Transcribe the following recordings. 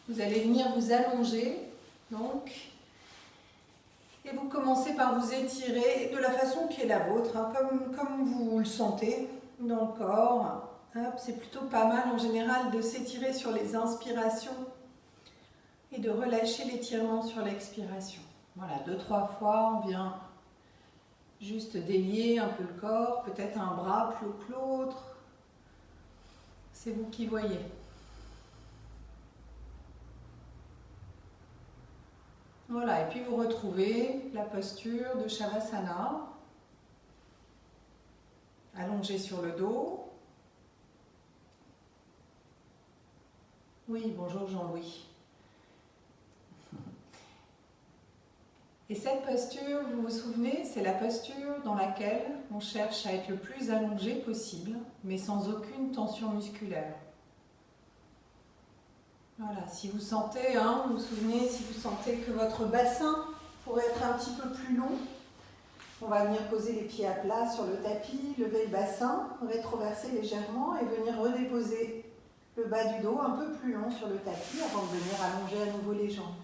Vous allez venir vous allonger, donc, et vous commencez par vous étirer de la façon qui est la vôtre, hein, comme vous le sentez dans le corps. C'est plutôt pas mal en général de s'étirer sur les inspirations et de relâcher l'étirement sur l'expiration. Voilà, 2-3 fois, on vient juste délier un peu le corps, peut-être un bras plus haut que l'autre. C'est vous qui voyez. Voilà, et puis vous retrouvez la posture de Shavasana, allongé sur le dos. Oui, bonjour Jean-Louis. Et cette posture, vous vous souvenez, c'est la posture dans laquelle on cherche à être le plus allongé possible, mais sans aucune tension musculaire. Voilà, si vous sentez, vous vous souvenez, si vous sentez que votre bassin pourrait être un petit peu plus long, on va venir poser les pieds à plat sur le tapis, lever le bassin, rétroverser légèrement et venir redéposer le bas du dos un peu plus long sur le tapis avant de venir allonger à nouveau les jambes.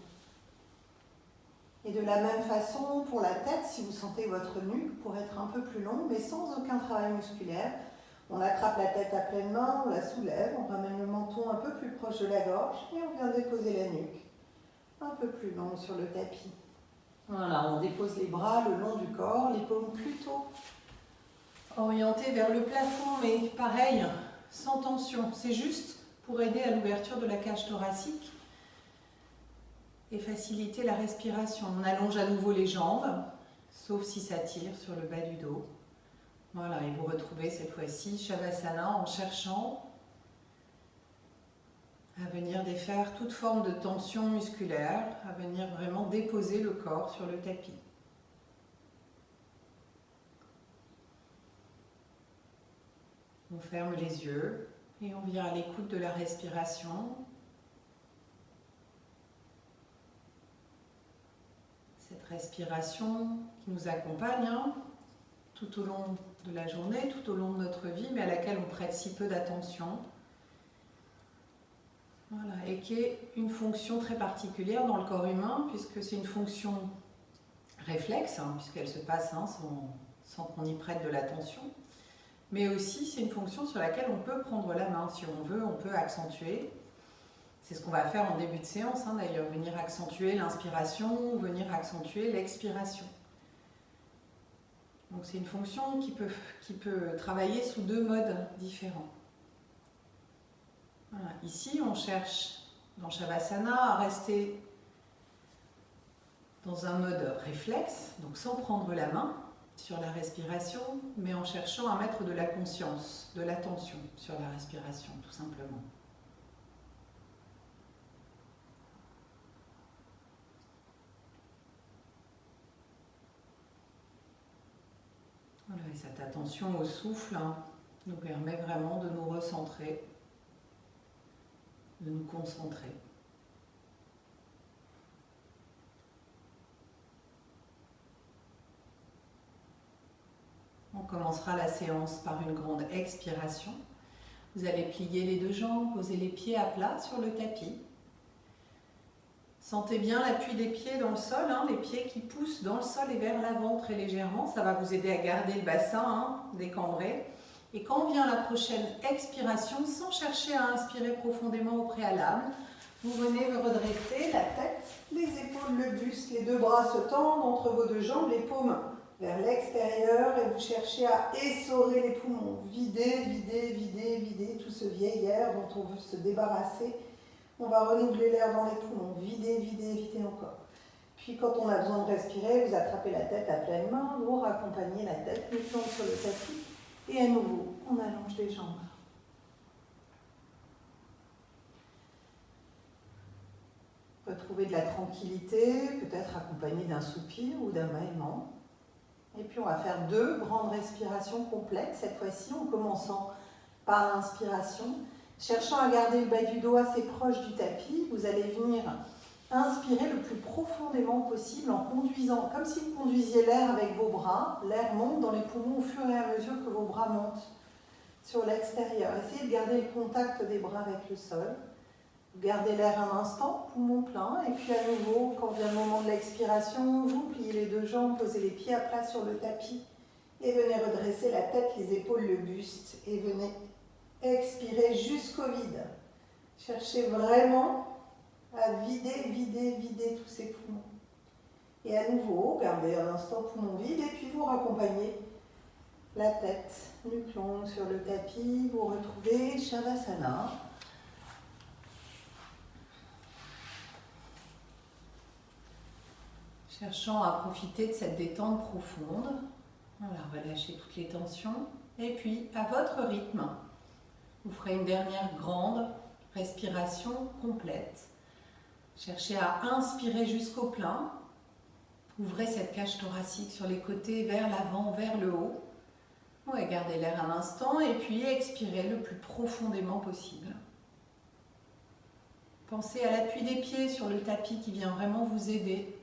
Et de la même façon, pour la tête, si vous sentez votre nuque pour être un peu plus long, mais sans aucun travail musculaire, on attrape la tête à pleine main, on la soulève, on ramène le menton un peu plus proche de la gorge et on vient déposer la nuque un peu plus longue sur le tapis. Voilà, on dépose les bras le long du corps, les paumes plutôt orientées vers le plafond, mais pareil, sans tension. C'est juste pour aider à l'ouverture de la cage thoracique et faciliter la respiration. On allonge à nouveau les jambes, sauf si ça tire sur le bas du dos. Voilà, et vous retrouvez cette fois-ci Shavasana en cherchant à venir défaire toute forme de tension musculaire, à venir vraiment déposer le corps sur le tapis. On ferme les yeux et on vient à l'écoute de la respiration. Cette respiration qui nous accompagne tout au long de la journée, tout au long de notre vie, mais à laquelle on prête si peu d'attention. Voilà, et qui est une fonction très particulière dans le corps humain, puisque c'est une fonction réflexe, puisqu'elle se passe sans qu'on y prête de l'attention, mais aussi c'est une fonction sur laquelle on peut prendre la main. Si on veut, on peut accentuer. C'est ce qu'on va faire en début de séance, d'ailleurs, venir accentuer l'inspiration ou venir accentuer l'expiration. Donc c'est une fonction qui peut travailler sous 2 modes différents. Voilà. Ici, on cherche dans Shavasana à rester dans un mode réflexe, donc sans prendre la main sur la respiration, mais en cherchant à mettre de la conscience, de l'attention sur la respiration, tout simplement. Voilà, et cette attention au souffle nous permet vraiment de nous recentrer, de nous concentrer. On commencera la séance par une grande expiration. Vous allez plier les 2 jambes, poser les pieds à plat sur le tapis. Sentez bien l'appui des pieds dans le sol, les pieds qui poussent dans le sol et vers l'avant très légèrement. Ça va vous aider à garder le bassin décambré. Et quand vient la prochaine expiration, sans chercher à inspirer profondément au préalable, vous venez vous redresser la tête, les épaules, le buste, les 2 bras se tendent entre vos 2 jambes, les paumes vers l'extérieur et vous cherchez à essorer les poumons. Vider, vider, vider, vider tout ce vieil air dont on veut se débarrasser. On va renouveler l'air dans les poumons, vider, vider, vider encore. Puis quand on a besoin de respirer, vous attrapez la tête à pleine main, vous raccompagnez la tête, les plombs sur le tapis et à nouveau, on allonge les jambes. Retrouvez de la tranquillité, peut-être accompagné d'un soupir ou d'un bâillement. Et puis on va faire 2 grandes respirations complètes, cette fois-ci en commençant par l'inspiration. Cherchant à garder le bas du dos assez proche du tapis, vous allez venir inspirer le plus profondément possible en conduisant, comme si vous conduisiez l'air avec vos bras. L'air monte dans les poumons au fur et à mesure que vos bras montent sur l'extérieur. Essayez de garder le contact des bras avec le sol. Gardez l'air un instant, poumon plein, et puis à nouveau, quand vient le moment de l'expiration, vous pliez les deux jambes, posez les pieds à plat sur le tapis et venez redresser la tête, les épaules, le buste et venez expirer jusqu'au vide. Cherchez vraiment à vider tous ces poumons. Et à nouveau, gardez un instant poumon vide et puis vous raccompagnez la tête, nuque longue sur le tapis, vous retrouvez Shavasana. Cherchant à profiter de cette détente profonde. Voilà, relâchez toutes les tensions. Et puis, à votre rythme, vous ferez une dernière grande respiration complète. Cherchez à inspirer jusqu'au plein. Ouvrez cette cage thoracique sur les côtés, vers l'avant, vers le haut. Ouais, gardez l'air un instant et puis expirez le plus profondément possible. Pensez à l'appui des pieds sur le tapis qui vient vraiment vous aider.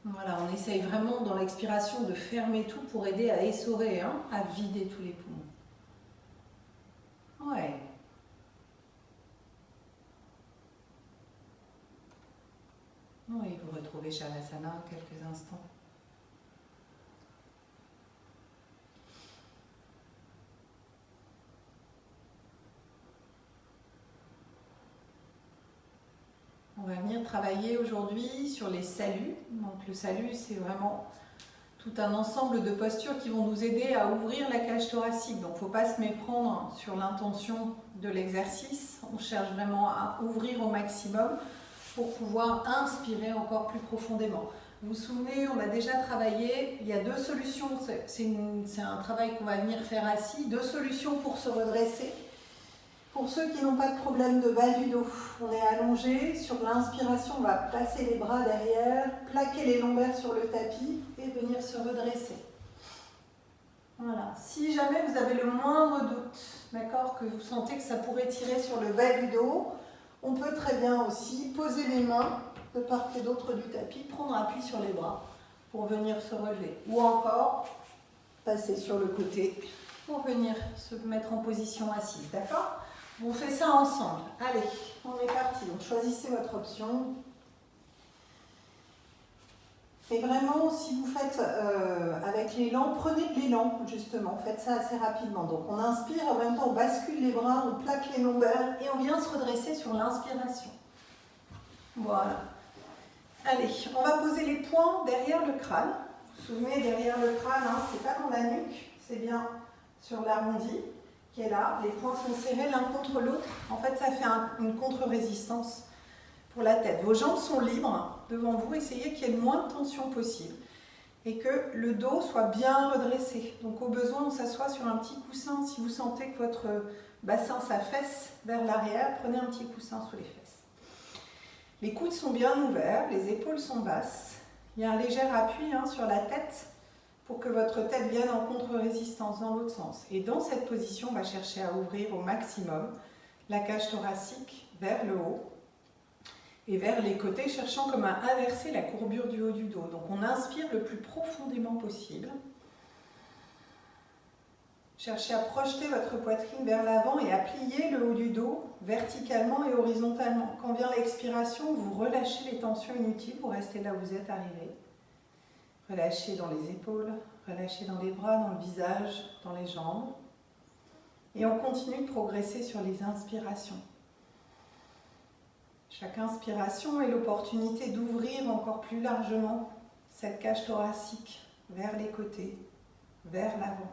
Voilà, on essaye vraiment dans l'expiration de fermer tout pour aider à essorer, à vider tous les poumons. Ouais. Oui, vous retrouvez Shavasana quelques instants. On va venir travailler aujourd'hui sur les saluts. Donc le salut, c'est vraiment tout un ensemble de postures qui vont nous aider à ouvrir la cage thoracique. Donc il ne faut pas se méprendre sur l'intention de l'exercice. On cherche vraiment à ouvrir au maximum pour pouvoir inspirer encore plus profondément. Vous vous souvenez, on a déjà travaillé, il y a deux solutions, c'est un travail qu'on va venir faire assis, deux solutions pour se redresser. Pour ceux qui n'ont pas de problème de bas du dos, on est allongé, sur l'inspiration, on va placer les bras derrière, plaquer les lombaires sur le tapis et venir se redresser. Voilà. Si jamais vous avez le moindre doute, d'accord, que vous sentez que ça pourrait tirer sur le bas du dos, on peut très bien aussi poser les mains de part et d'autre du tapis, prendre appui sur les bras pour venir se relever. Ou encore, passer sur le côté pour venir se mettre en position assise, d'accord ? On fait ça ensemble. Allez, on est parti. Donc choisissez votre option. Et vraiment, si vous faites avec l'élan, prenez de l'élan, justement. Faites ça assez rapidement. Donc on inspire, en même temps on bascule les bras, on plaque les lombaires et on vient se redresser sur l'inspiration. Voilà. Allez, on va poser les poings derrière le crâne. Vous vous souvenez, derrière le crâne, c'est pas dans la nuque, c'est bien sur l'arrondi qui est là. Les poings sont serrés l'un contre l'autre. En fait, ça fait une contre-résistance pour la tête. Vos jambes sont libres devant vous. Essayez qu'il y ait le moins de tension possible et que le dos soit bien redressé. Donc au besoin, on s'assoit sur un petit coussin. Si vous sentez que votre bassin s'affaisse vers l'arrière, prenez un petit coussin sous les fesses. Les coudes sont bien ouverts, les épaules sont basses. Il y a un léger appui sur la tête pour que votre tête vienne en contre-résistance dans l'autre sens. Et dans cette position, on va chercher à ouvrir au maximum la cage thoracique vers le haut et vers les côtés, cherchant comme à inverser la courbure du haut du dos. Donc on inspire le plus profondément possible. Cherchez à projeter votre poitrine vers l'avant et à plier le haut du dos verticalement et horizontalement. Quand vient l'expiration, vous relâchez les tensions inutiles, vous restez là où vous êtes arrivé. Relâchez dans les épaules, relâchez dans les bras, dans le visage, dans les jambes. Et on continue de progresser sur les inspirations. Chaque inspiration est l'opportunité d'ouvrir encore plus largement cette cage thoracique vers les côtés, vers l'avant.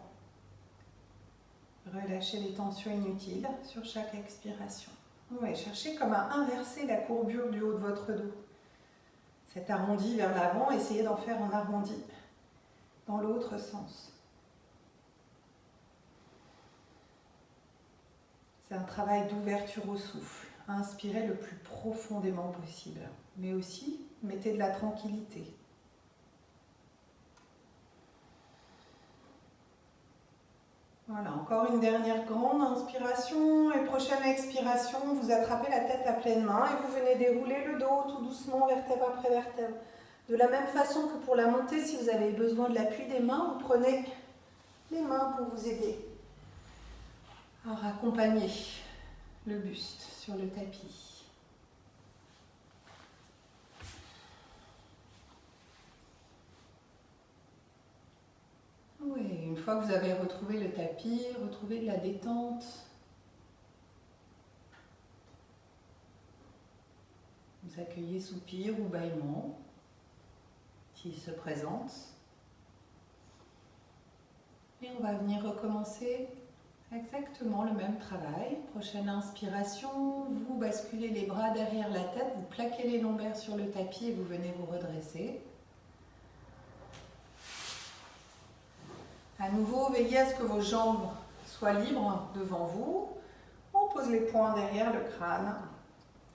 Relâchez les tensions inutiles sur chaque expiration. Ouais, cherchez comme à inverser la courbure du haut de votre dos. Cet arrondi vers l'avant, essayez d'en faire un arrondi dans l'autre sens. C'est un travail d'ouverture au souffle. Inspirez le plus profondément possible, mais aussi mettez de la tranquillité. Voilà, encore une dernière grande inspiration et prochaine expiration, vous attrapez la tête à pleine main et vous venez dérouler le dos tout doucement, vertèbre après vertèbre. De la même façon que pour la montée, si vous avez besoin de l'appui des mains, vous prenez les mains pour vous aider à raccompagner le buste sur le tapis. Oui, une fois que vous avez retrouvé le tapis, retrouvez de la détente. Vous accueillez soupir ou bâillement, s'il se présente. Et on va venir recommencer exactement le même travail. Prochaine inspiration, vous basculez les bras derrière la tête, vous plaquez les lombaires sur le tapis et vous venez vous redresser. À nouveau, veillez à ce que vos jambes soient libres devant vous. On pose les poings derrière le crâne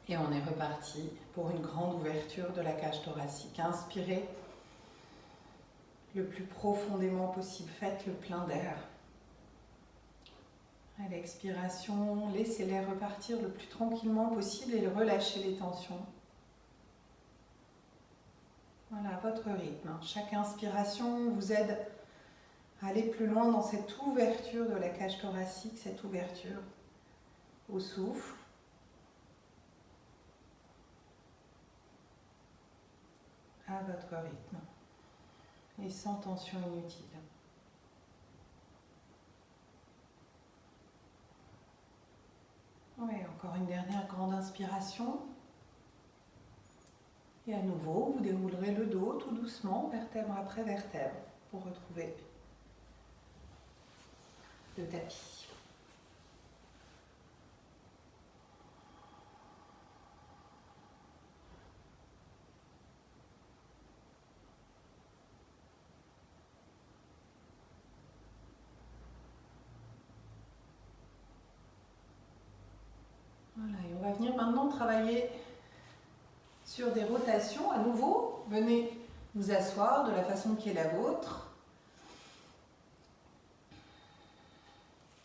et on est reparti pour une grande ouverture de la cage thoracique. Inspirez le plus profondément possible, faites le plein d'air. À l'expiration, laissez l'air repartir le plus tranquillement possible et relâchez les tensions. Voilà, à votre rythme. Chaque inspiration vous aide à aller plus loin dans cette ouverture de la cage thoracique, cette ouverture au souffle. À votre rythme et sans tension inutile. Oui, encore une dernière grande inspiration. Et à nouveau, vous déroulerez le dos tout doucement, vertèbre après vertèbre, pour retrouver le tapis. Voilà, et on va venir maintenant travailler sur des rotations. À nouveau, venez vous asseoir de la façon qui est la vôtre.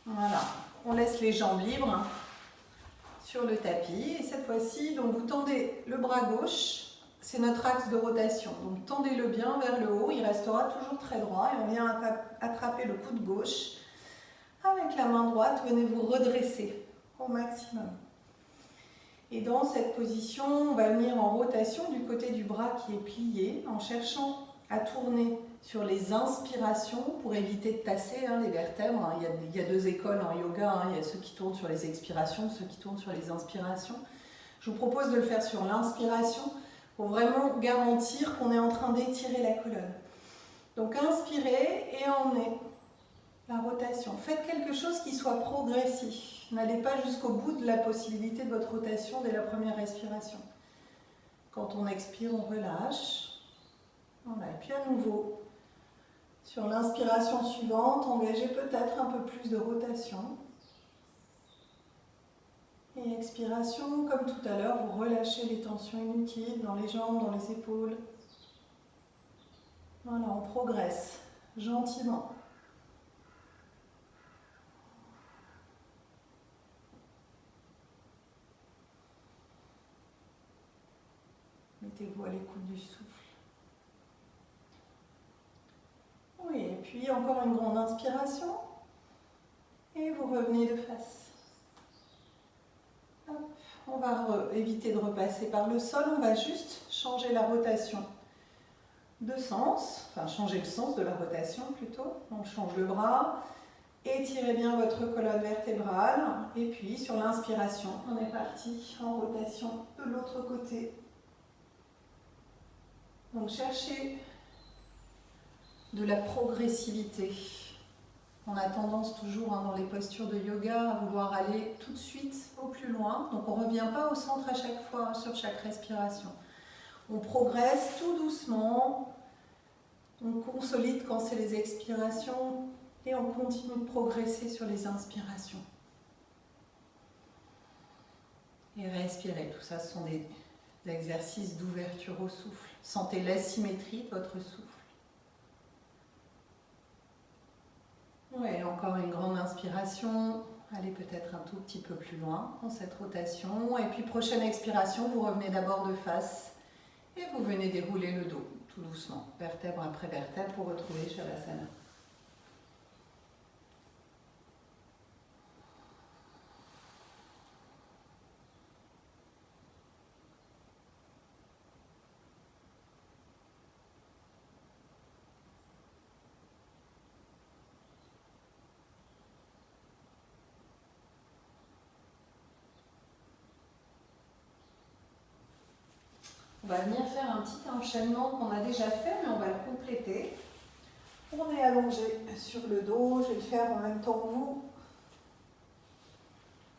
Voilà, on laisse les jambes libres sur le tapis. Et cette fois-ci, donc vous tendez le bras gauche, c'est notre axe de rotation. Donc tendez-le bien vers le haut, il restera toujours très droit. Et on vient attraper le coude gauche. Avec la main droite, venez vous redresser au maximum. Et dans cette position, on va venir en rotation du côté du bras qui est plié, en cherchant à tourner sur les inspirations pour éviter de tasser les vertèbres. Il y a deux écoles en yoga, il y a ceux qui tournent sur les expirations, ceux qui tournent sur les inspirations. Je vous propose de le faire sur l'inspiration pour vraiment garantir qu'on est en train d'étirer la colonne. Donc inspirez et emmenez la rotation. Faites quelque chose qui soit progressif. N'allez pas jusqu'au bout de la possibilité de votre rotation dès la première respiration. Quand on expire, on relâche. Voilà. Et puis à nouveau, sur l'inspiration suivante, engagez peut-être un peu plus de rotation. Et expiration, comme tout à l'heure, vous relâchez les tensions inutiles dans les jambes, dans les épaules. Voilà, on progresse gentiment. Mettez-vous à l'écoute du souffle. Oui, et puis encore une grande inspiration. Et vous revenez de face. Hop. On va éviter de repasser par le sol. On va juste changer la rotation de sens. Enfin, changer le sens de la rotation plutôt. On change le bras. Étirez bien votre colonne vertébrale. Et puis, sur l'inspiration, on est parti en rotation de l'autre côté. Donc cherchez de la progressivité. On a tendance toujours dans les postures de yoga à vouloir aller tout de suite au plus loin. Donc on ne revient pas au centre à chaque fois sur chaque respiration. On progresse tout doucement. On consolide quand c'est les expirations et on continue de progresser sur les inspirations. Et respirez. Tout ça, ce sont des exercices d'ouverture au souffle. Sentez l'asymétrie de votre souffle. Oui, encore une grande inspiration. Allez peut-être un tout petit peu plus loin dans cette rotation. Et puis prochaine expiration, vous revenez d'abord de face et vous venez dérouler le dos tout doucement, vertèbre après vertèbre pour retrouver Shavasana. On va venir faire un petit enchaînement qu'on a déjà fait, mais on va le compléter. On est allongé sur le dos, je vais le faire en même temps que vous.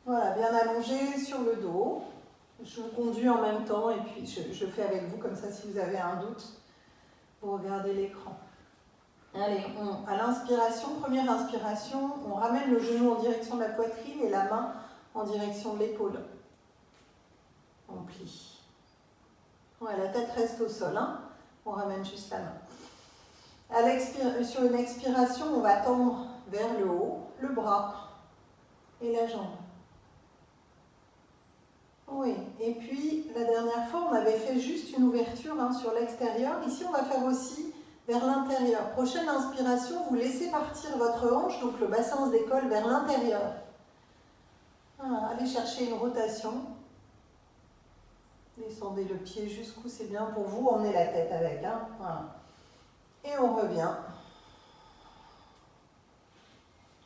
Voilà, bien allongé sur le dos. Je vous conduis en même temps et puis je fais avec vous, comme ça si vous avez un doute, vous regardez l'écran. Allez, à l'inspiration, première inspiration, on ramène le genou en direction de la poitrine et la main en direction de l'épaule. On plie. Ouais, la tête reste au sol, hein. On ramène juste la main. Sur une expiration, on va tendre vers le haut, le bras et la jambe. Oui, et puis la dernière fois, on avait fait juste une ouverture sur l'extérieur. Ici, on va faire aussi vers l'intérieur. Prochaine inspiration, vous laissez partir votre hanche, donc le bassin se décolle vers l'intérieur. Voilà, allez chercher une rotation. Descendez le pied jusqu'où c'est bien pour vous, emmenez la tête avec. Voilà. Et on revient.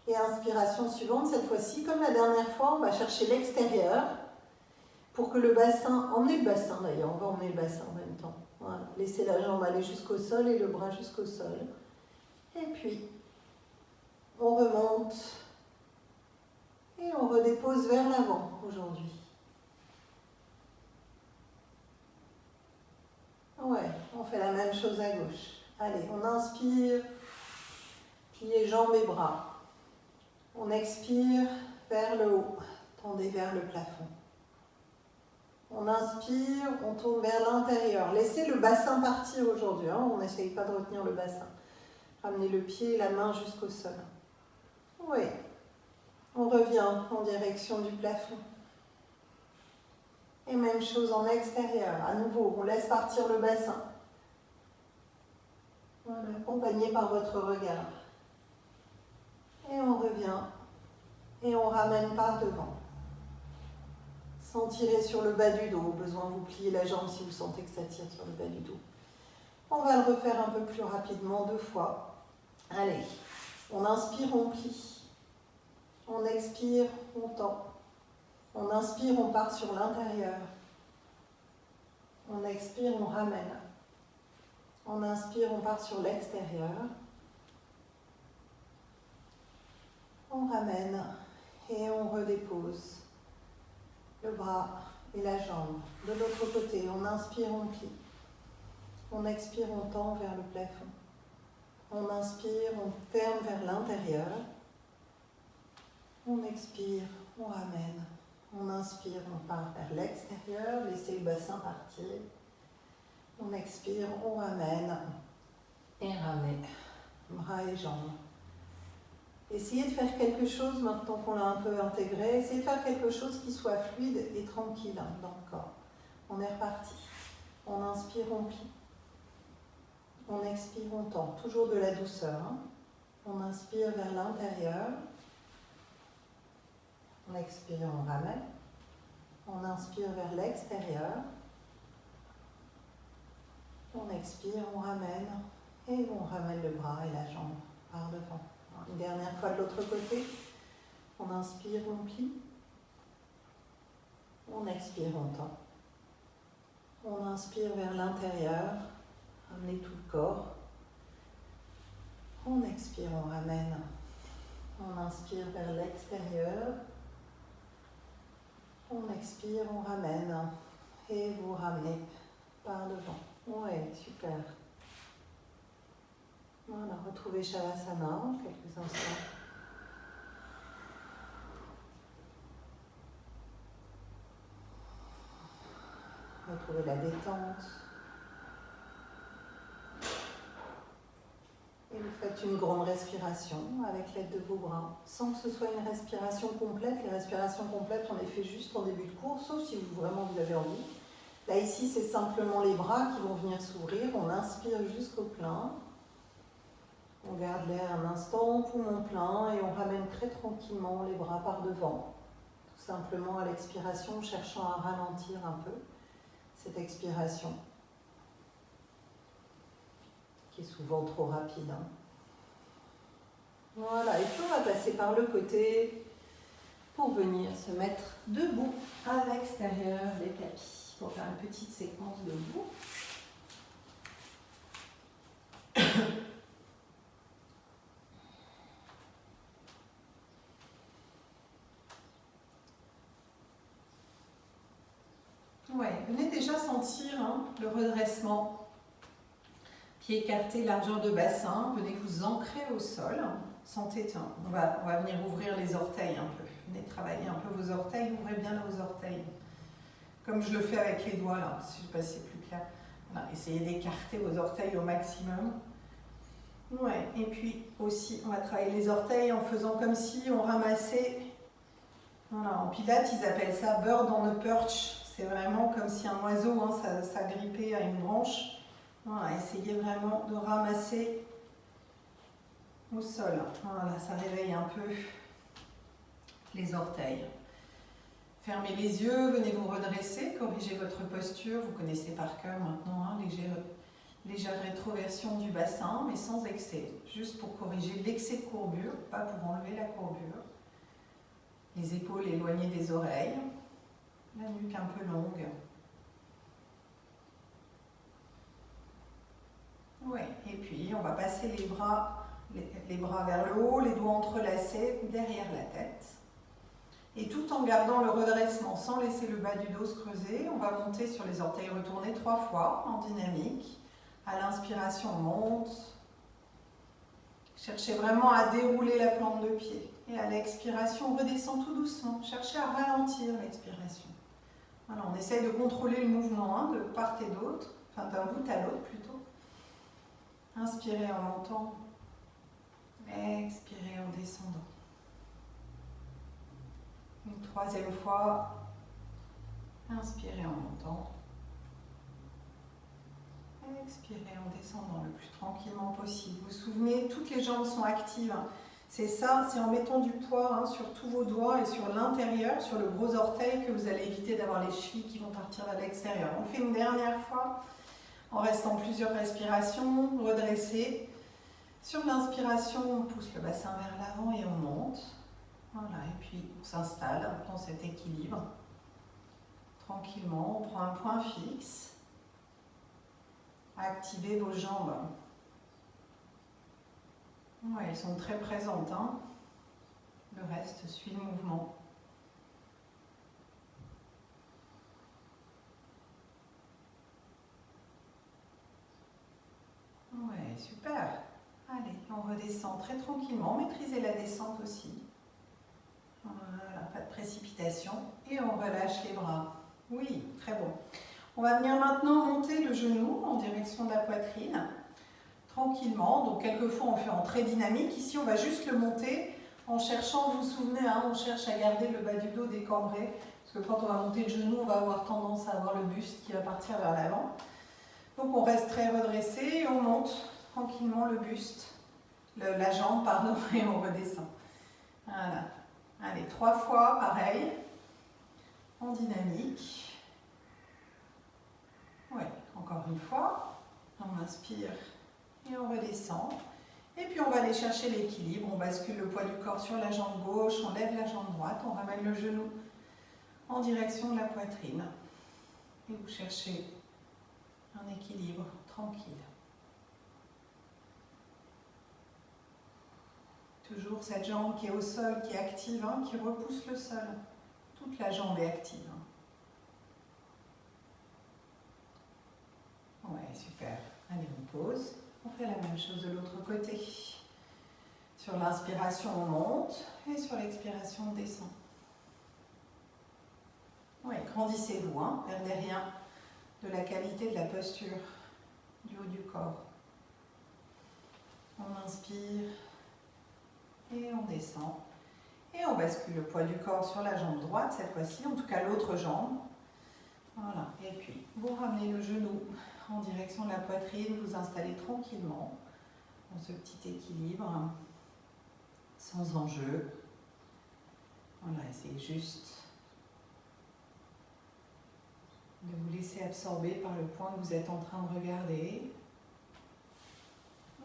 Et inspiration suivante, cette fois-ci, comme la dernière fois, on va chercher l'extérieur pour que le bassin, emmenez le bassin d'ailleurs, on va emmener le bassin en même temps. Voilà. Laissez la jambe aller jusqu'au sol et le bras jusqu'au sol. Et puis, on remonte et on redépose vers l'avant aujourd'hui. Ouais, on fait la même chose à gauche. Allez, on inspire, pliez jambes et bras. On expire vers le haut, tendez vers le plafond. On inspire, on tourne vers l'intérieur. Laissez le bassin partir aujourd'hui, on n'essaye pas de retenir le bassin. Ramenez le pied et la main jusqu'au sol. Oui, on revient en direction du plafond. Et même chose en extérieur. À nouveau, on laisse partir le bassin. Voilà, accompagné par votre regard. Et on revient. Et on ramène par devant. Sans tirer sur le bas du dos. Au besoin, vous pliez la jambe si vous sentez que ça tire sur le bas du dos. On va le refaire un peu plus rapidement, 2 fois. Allez, on inspire, on plie. On expire, on tend. On inspire, on part sur l'intérieur. On expire, on ramène. On inspire, on part sur l'extérieur. On ramène et on redépose le bras et la jambe. De l'autre côté, on inspire, on plie. On expire, on tend vers le plafond. On inspire, on ferme vers l'intérieur. On expire, on ramène. On inspire, on part vers l'extérieur. Laissez le bassin partir. On expire, on ramène. Et ramène. Bras et jambes. Essayez de faire quelque chose, maintenant qu'on l'a un peu intégré, essayez de faire quelque chose qui soit fluide et tranquille dans le corps. On est reparti. On inspire, on plie. On expire, on tend. Toujours de la douceur. On inspire vers l'intérieur. On expire, on ramène. On inspire vers l'extérieur. On expire, on ramène. Et on ramène le bras et la jambe par devant. Une dernière fois de l'autre côté. On inspire, on plie. On expire, on tend. On inspire vers l'intérieur. Ramenez tout le corps. On expire, on ramène. On inspire vers l'extérieur. On expire, on ramène. Et vous ramenez par devant. Ouais, super. Voilà, retrouvez Shavasana quelques instants. Retrouvez la détente. Et vous faites une grande respiration avec l'aide de vos bras, sans que ce soit une respiration complète. Les respirations complètes, on les fait juste en début de cours, sauf si vous avez envie. Là, ici, c'est simplement les bras qui vont venir s'ouvrir. On inspire jusqu'au plein. On garde l'air un instant, poumon plein, et on ramène très tranquillement les bras par devant. Tout simplement à l'expiration, cherchant à ralentir un peu cette expiration, qui est souvent trop rapide. Voilà, et puis on va passer par le côté pour venir se mettre debout à l'extérieur des tapis. pour faire une petite séquence de bout. Ouais, venez déjà sentir le redressement. Pieds écartés, largeur de bassin. Venez vous ancrer au sol. Sentez, tiens, on va venir ouvrir les orteils un peu. Venez travailler un peu vos orteils, ouvrez bien vos orteils. Comme je le fais avec les doigts là, je ne sais pas si c'est plus clair. Voilà, essayez d'écarter vos orteils au maximum. Ouais, et puis aussi, on va travailler les orteils en faisant comme si on ramassait. Voilà, en pilates, ils appellent ça bird on a perch. C'est vraiment comme si un oiseau, ça grippait à une branche. Voilà, essayez vraiment de ramasser au sol. Voilà, ça réveille un peu les orteils. Fermez les yeux, venez vous redresser, corrigez votre posture. Vous connaissez par cœur maintenant, légère rétroversion du bassin, mais sans excès. Juste pour corriger l'excès de courbure, pas pour enlever la courbure. Les épaules éloignées des oreilles. La nuque un peu longue. Oui, et puis on va passer les bras vers le haut, les doigts entrelacés derrière la tête. Et tout en gardant le redressement, sans laisser le bas du dos se creuser, on va monter sur les orteils retournés 3 fois en dynamique. À l'inspiration, on monte. Cherchez vraiment à dérouler la plante de pied. Et à l'expiration, on redescend tout doucement. Cherchez à ralentir l'expiration. Voilà, on essaye de contrôler le mouvement de part et d'autre, enfin d'un bout à l'autre plutôt. Inspirez en montant, expirez en descendant. Une 3e fois, inspirez en montant, expirez en descendant le plus tranquillement possible. Vous vous souvenez, toutes les jambes sont actives. C'est ça, c'est en mettant du poids sur tous vos doigts et sur l'intérieur, sur le gros orteil, que vous allez éviter d'avoir les chevilles qui vont partir vers l'extérieur. On fait une dernière fois, en restant plusieurs respirations, redressez. Sur l'inspiration, on pousse le bassin vers l'avant et on monte. Voilà, et puis on s'installe dans cet équilibre. Tranquillement, on prend un point fixe. Activez vos jambes. Ouais, elles sont très présentes. Le reste suit le mouvement. Ouais, super. Allez, on redescend très tranquillement. Maîtrisez la descente aussi. Voilà, pas de précipitation. Et on relâche les bras. Oui, très bon. On va venir maintenant monter le genou en direction de la poitrine. Tranquillement. Donc, quelquefois, on fait en très dynamique. Ici, on va juste le monter en cherchant, vous vous souvenez, on cherche à garder le bas du dos décambré. Parce que quand on va monter le genou, on va avoir tendance à avoir le buste qui va partir vers l'avant. Donc, on reste très redressé et on monte tranquillement le buste, la jambe, pardon, et on redescend. Voilà. Allez, 3 fois, pareil, en dynamique. Oui, encore une fois. On inspire et on redescend. Et puis on va aller chercher l'équilibre. On bascule le poids du corps sur la jambe gauche, on lève la jambe droite, on ramène le genou en direction de la poitrine. Et vous cherchez un équilibre tranquille. Toujours cette jambe qui est au sol, qui est active, qui repousse le sol. Toute la jambe est active. Ouais, super. Allez, on pose. On fait la même chose de l'autre côté. Sur l'inspiration, on monte. Et sur l'expiration, on descend. Ouais, grandissez-vous, perdez rien de la qualité de la posture du haut du corps. On inspire. Et on descend. Et on bascule le poids du corps sur la jambe droite cette fois-ci, en tout cas l'autre jambe. Voilà. Et puis, vous ramenez le genou en direction de la poitrine, vous installez tranquillement dans ce petit équilibre, sans enjeu. Voilà, essayez juste de vous laisser absorber par le point que vous êtes en train de regarder.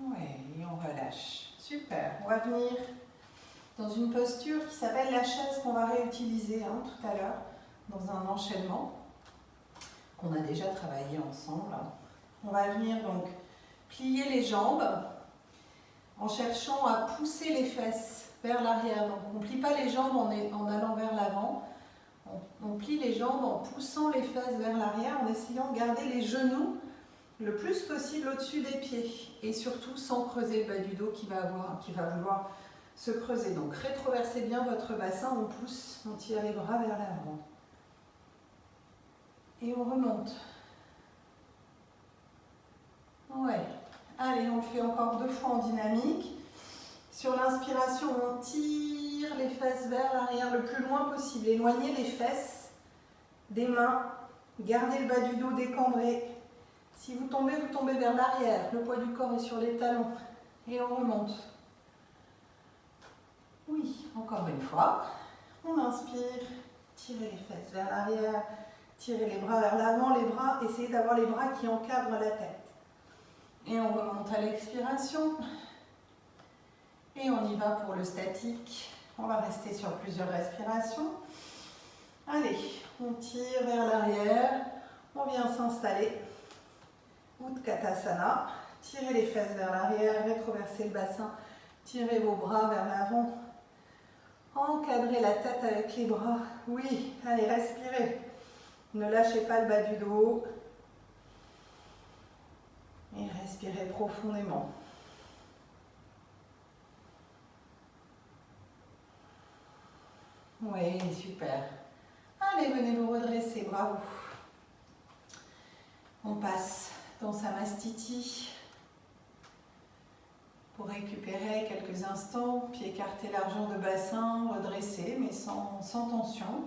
Ouais, et on relâche. Super. On va venir dans une posture qui s'appelle la chaise qu'on va réutiliser tout à l'heure dans un enchaînement. qu'on a déjà travaillé ensemble. On va venir donc plier les jambes en cherchant à pousser les fesses vers l'arrière. Donc on ne plie pas les jambes en allant vers l'avant, on plie les jambes en poussant les fesses vers l'arrière, en essayant de garder les genoux le plus possible au-dessus des pieds et surtout sans creuser le bas du dos qui va vouloir se creuser. Donc rétroversez bien votre bassin, on pousse, on tire les bras vers l'avant. Et on remonte. Ouais. Allez, on le fait encore 2 fois en dynamique. Sur l'inspiration, on tire les fesses vers l'arrière le plus loin possible. Éloignez les fesses des mains. Gardez le bas du dos décambré. Si vous tombez vers l'arrière. Le poids du corps est sur les talons. Et on remonte. Oui, encore une fois. On inspire. Tirez les fesses vers l'arrière. Tirez les bras vers l'avant. Les bras, essayez d'avoir les bras qui encadrent la tête. Et on remonte à l'expiration. Et on y va pour le statique. On va rester sur plusieurs respirations. Allez, on tire vers l'arrière. On vient s'installer. Utkatasana. Tirez les fesses vers l'arrière, rétroversez le bassin. Tirez vos bras vers l'avant. Encadrez la tête avec les bras. Oui, allez, respirez. Ne lâchez pas le bas du dos. Et respirez profondément. Oui, super. Allez, venez vous redresser, bravo. On passe dans Samastiti pour récupérer quelques instants, puis écarter largeur de bassin, redresser, mais sans tension.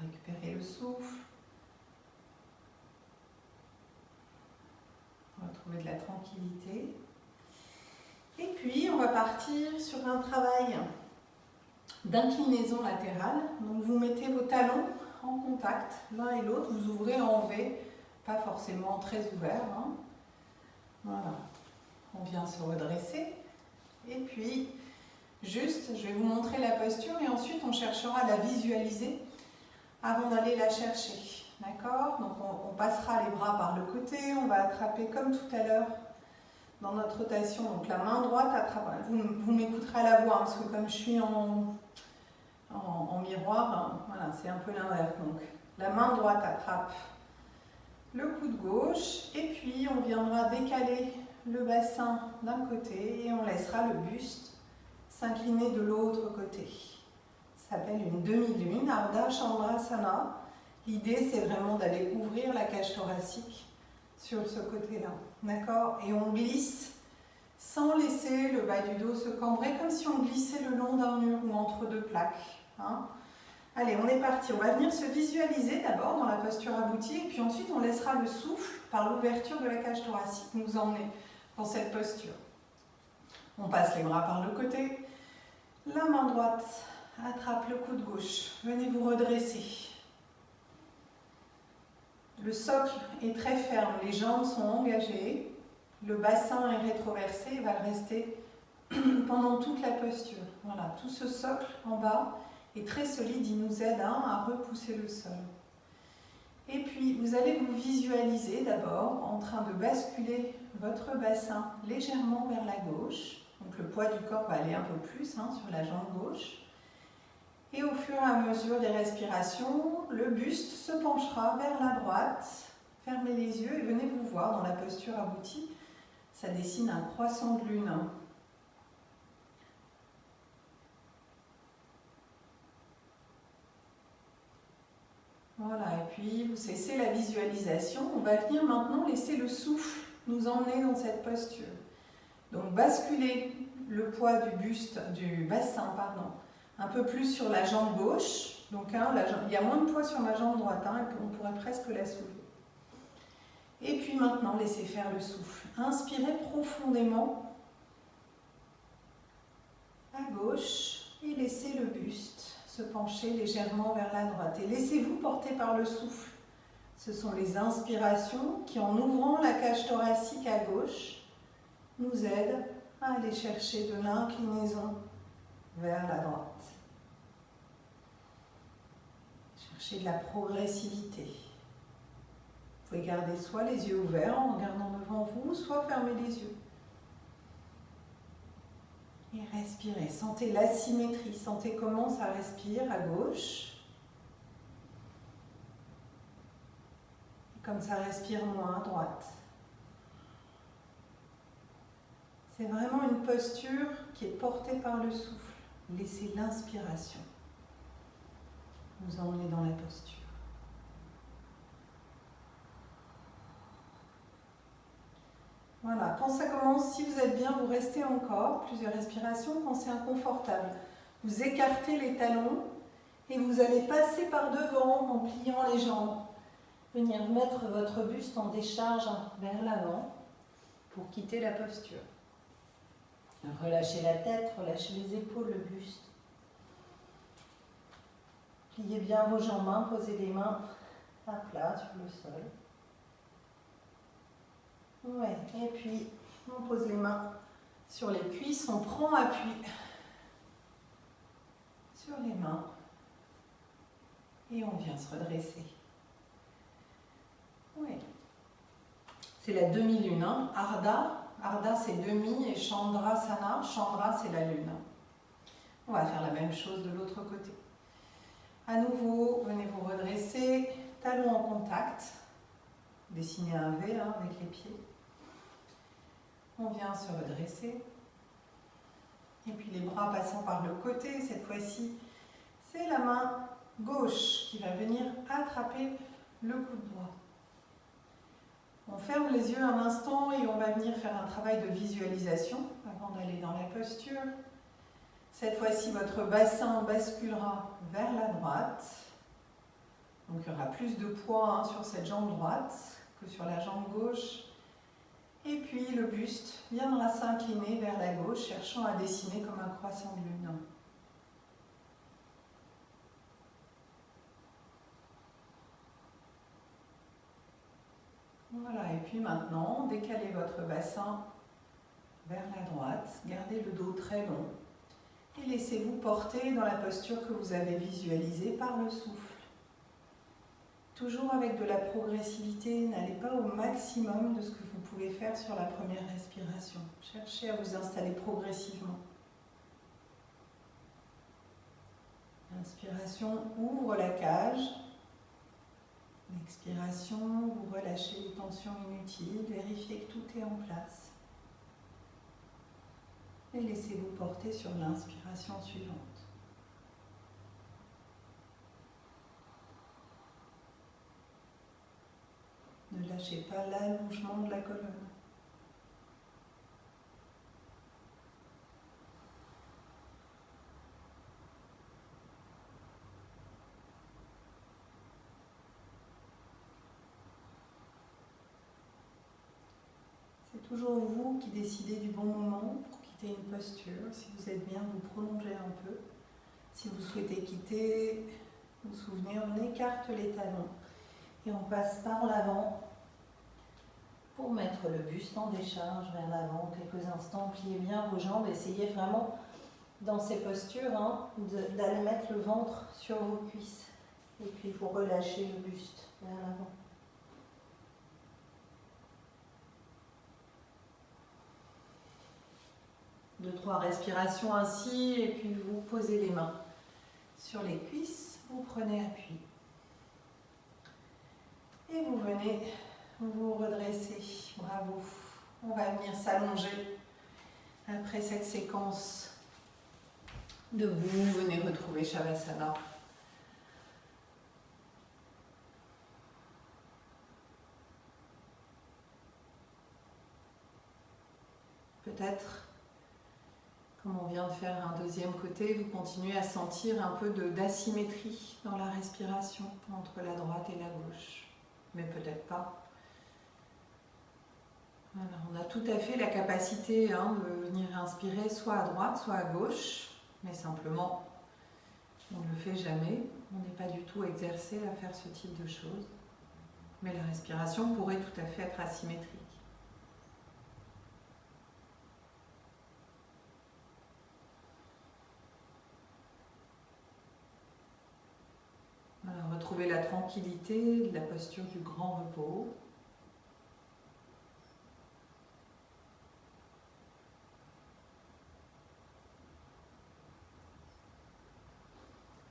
Récupérer le souffle. On va trouver de la tranquillité. Et puis, on va partir sur un travail d'inclinaison latérale. Donc, vous mettez vos talons en contact, l'un et l'autre. Vous ouvrez en V, pas forcément très ouvert. Hein. Voilà. On vient se redresser. Et puis, juste, je vais vous montrer la posture et ensuite, on cherchera à la visualiser avant d'aller la chercher, d'accord? Donc on passera les bras par le côté, on va attraper comme tout à l'heure dans notre rotation, donc la main droite attrape, vous m'écouterez à la voix, hein, parce que comme je suis en miroir, hein, voilà, c'est un peu l'inverse, donc la main droite attrape le coude gauche, et puis on viendra décaler le bassin d'un côté, et on laissera le buste s'incliner de l'autre côté. Ça s'appelle une demi-lune, Ardha Chandrasana. L'idée, c'est vraiment d'aller ouvrir la cage thoracique sur ce côté-là. D'accord? Et on glisse sans laisser le bas du dos se cambrer, comme si on glissait le long d'un mur ou entre 2 plaques. Hein? Allez, on est parti. On va venir se visualiser d'abord dans la posture aboutie, et puis ensuite, on laissera le souffle, par l'ouverture de la cage thoracique, nous emmener dans cette posture. On passe les bras par le côté. La main droite attrape le coude gauche. Venez vous redresser. Le socle est très ferme, les jambes sont engagées, le bassin est rétroversé et va le rester pendant toute la posture. Voilà, tout ce socle en bas est très solide, il nous aide à repousser le sol. Et puis, vous allez vous visualiser d'abord en train de basculer votre bassin légèrement vers la gauche. Donc le poids du corps va aller un peu plus sur la jambe gauche. Et au fur et à mesure des respirations, le buste se penchera vers la droite. Fermez les yeux et venez vous voir dans la posture aboutie. Ça dessine un croissant de lune. Voilà, et puis vous cessez la visualisation. On va venir maintenant laisser le souffle nous emmener dans cette posture. Donc basculez le poids du bassin, un peu plus sur la jambe gauche. Donc il y a moins de poids sur ma jambe droite, et on pourrait presque la soulever. Et puis maintenant, laissez faire le souffle. Inspirez profondément à gauche et laissez le buste se pencher légèrement vers la droite. Et laissez-vous porter par le souffle. Ce sont les inspirations qui, en ouvrant la cage thoracique à gauche, nous aident à aller chercher de l'inclinaison vers la droite. Chercher de la progressivité. Vous pouvez garder soit les yeux ouverts en regardant devant vous, soit fermer les yeux. Et respirez. Sentez l'asymétrie. Sentez comment ça respire à gauche. Et comme ça respire moins à droite. C'est vraiment une posture qui est portée par le souffle. Laissez l'inspiration vous emmener dans la posture. Voilà, quand ça commence, si vous êtes bien, vous restez encore, plusieurs respirations. Quand c'est inconfortable, vous écartez les talons et vous allez passer par devant en pliant les jambes. Venir mettre votre buste en décharge vers l'avant pour quitter la posture. Relâchez la tête, relâchez les épaules, le buste. Pliez bien vos jambes, posez les mains à plat sur le sol. Ouais. Et puis, on pose les mains sur les cuisses, on prend appui sur les mains et on vient se redresser. Ouais. C'est la demi-lune, hein. Ardha c'est demi et Chandrasana, Chandra c'est la lune. On va faire la même chose de l'autre côté. À nouveau, venez vous redresser, talons en contact. Dessinez un V avec les pieds. On vient se redresser. Et puis les bras passant par le côté, cette fois-ci, c'est la main gauche qui va venir attraper le coup de doigt. On ferme les yeux un instant et on va venir faire un travail de visualisation avant d'aller dans la posture. Cette fois-ci, votre bassin basculera vers la droite. Donc il y aura plus de poids sur cette jambe droite que sur la jambe gauche. Et puis le buste viendra s'incliner vers la gauche, cherchant à dessiner comme un croissant de lune. Voilà, et puis maintenant, décalez votre bassin vers la droite, gardez le dos très long et laissez-vous porter dans la posture que vous avez visualisée par le souffle. Toujours avec de la progressivité, n'allez pas au maximum de ce que vous pouvez faire sur la première respiration. Cherchez à vous installer progressivement. L'inspiration ouvre la cage. L'expiration, vous relâchez les tensions inutiles, vérifiez que tout est en place. Et laissez-vous porter sur l'inspiration suivante. Ne lâchez pas l'allongement de la colonne. C'est toujours vous qui décidez du bon moment pour quitter une posture. Si vous êtes bien, vous prolongez un peu. Si vous souhaitez quitter, vous vous souvenez, on écarte les talons et on passe par l'avant pour mettre le buste en décharge vers l'avant. Quelques instants, pliez bien vos jambes. Essayez vraiment, dans ces postures, d'aller mettre le ventre sur vos cuisses. Et puis, vous relâchez le buste vers l'avant. Deux, trois respirations ainsi, et puis vous posez les mains sur les cuisses, vous prenez appui. Et vous venez vous redresser. Bravo. On va venir s'allonger après cette séquence debout. Venez retrouver Shavasana. Peut-être, comme on vient de faire un deuxième côté, vous continuez à sentir un peu d'asymétrie dans la respiration entre la droite et la gauche. Mais peut-être pas. Voilà, on a tout à fait la capacité de venir inspirer soit à droite, soit à gauche, mais simplement On ne le fait jamais, on n'est pas du tout exercé à faire ce type de choses. Mais la respiration pourrait tout à fait être asymétrique. Voilà, retrouvez la tranquillité, la posture du grand repos.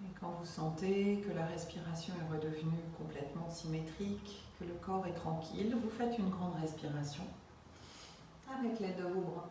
Et quand vous sentez que la respiration est redevenue complètement symétrique, que le corps est tranquille, vous faites une grande respiration avec l'aide de vos bras.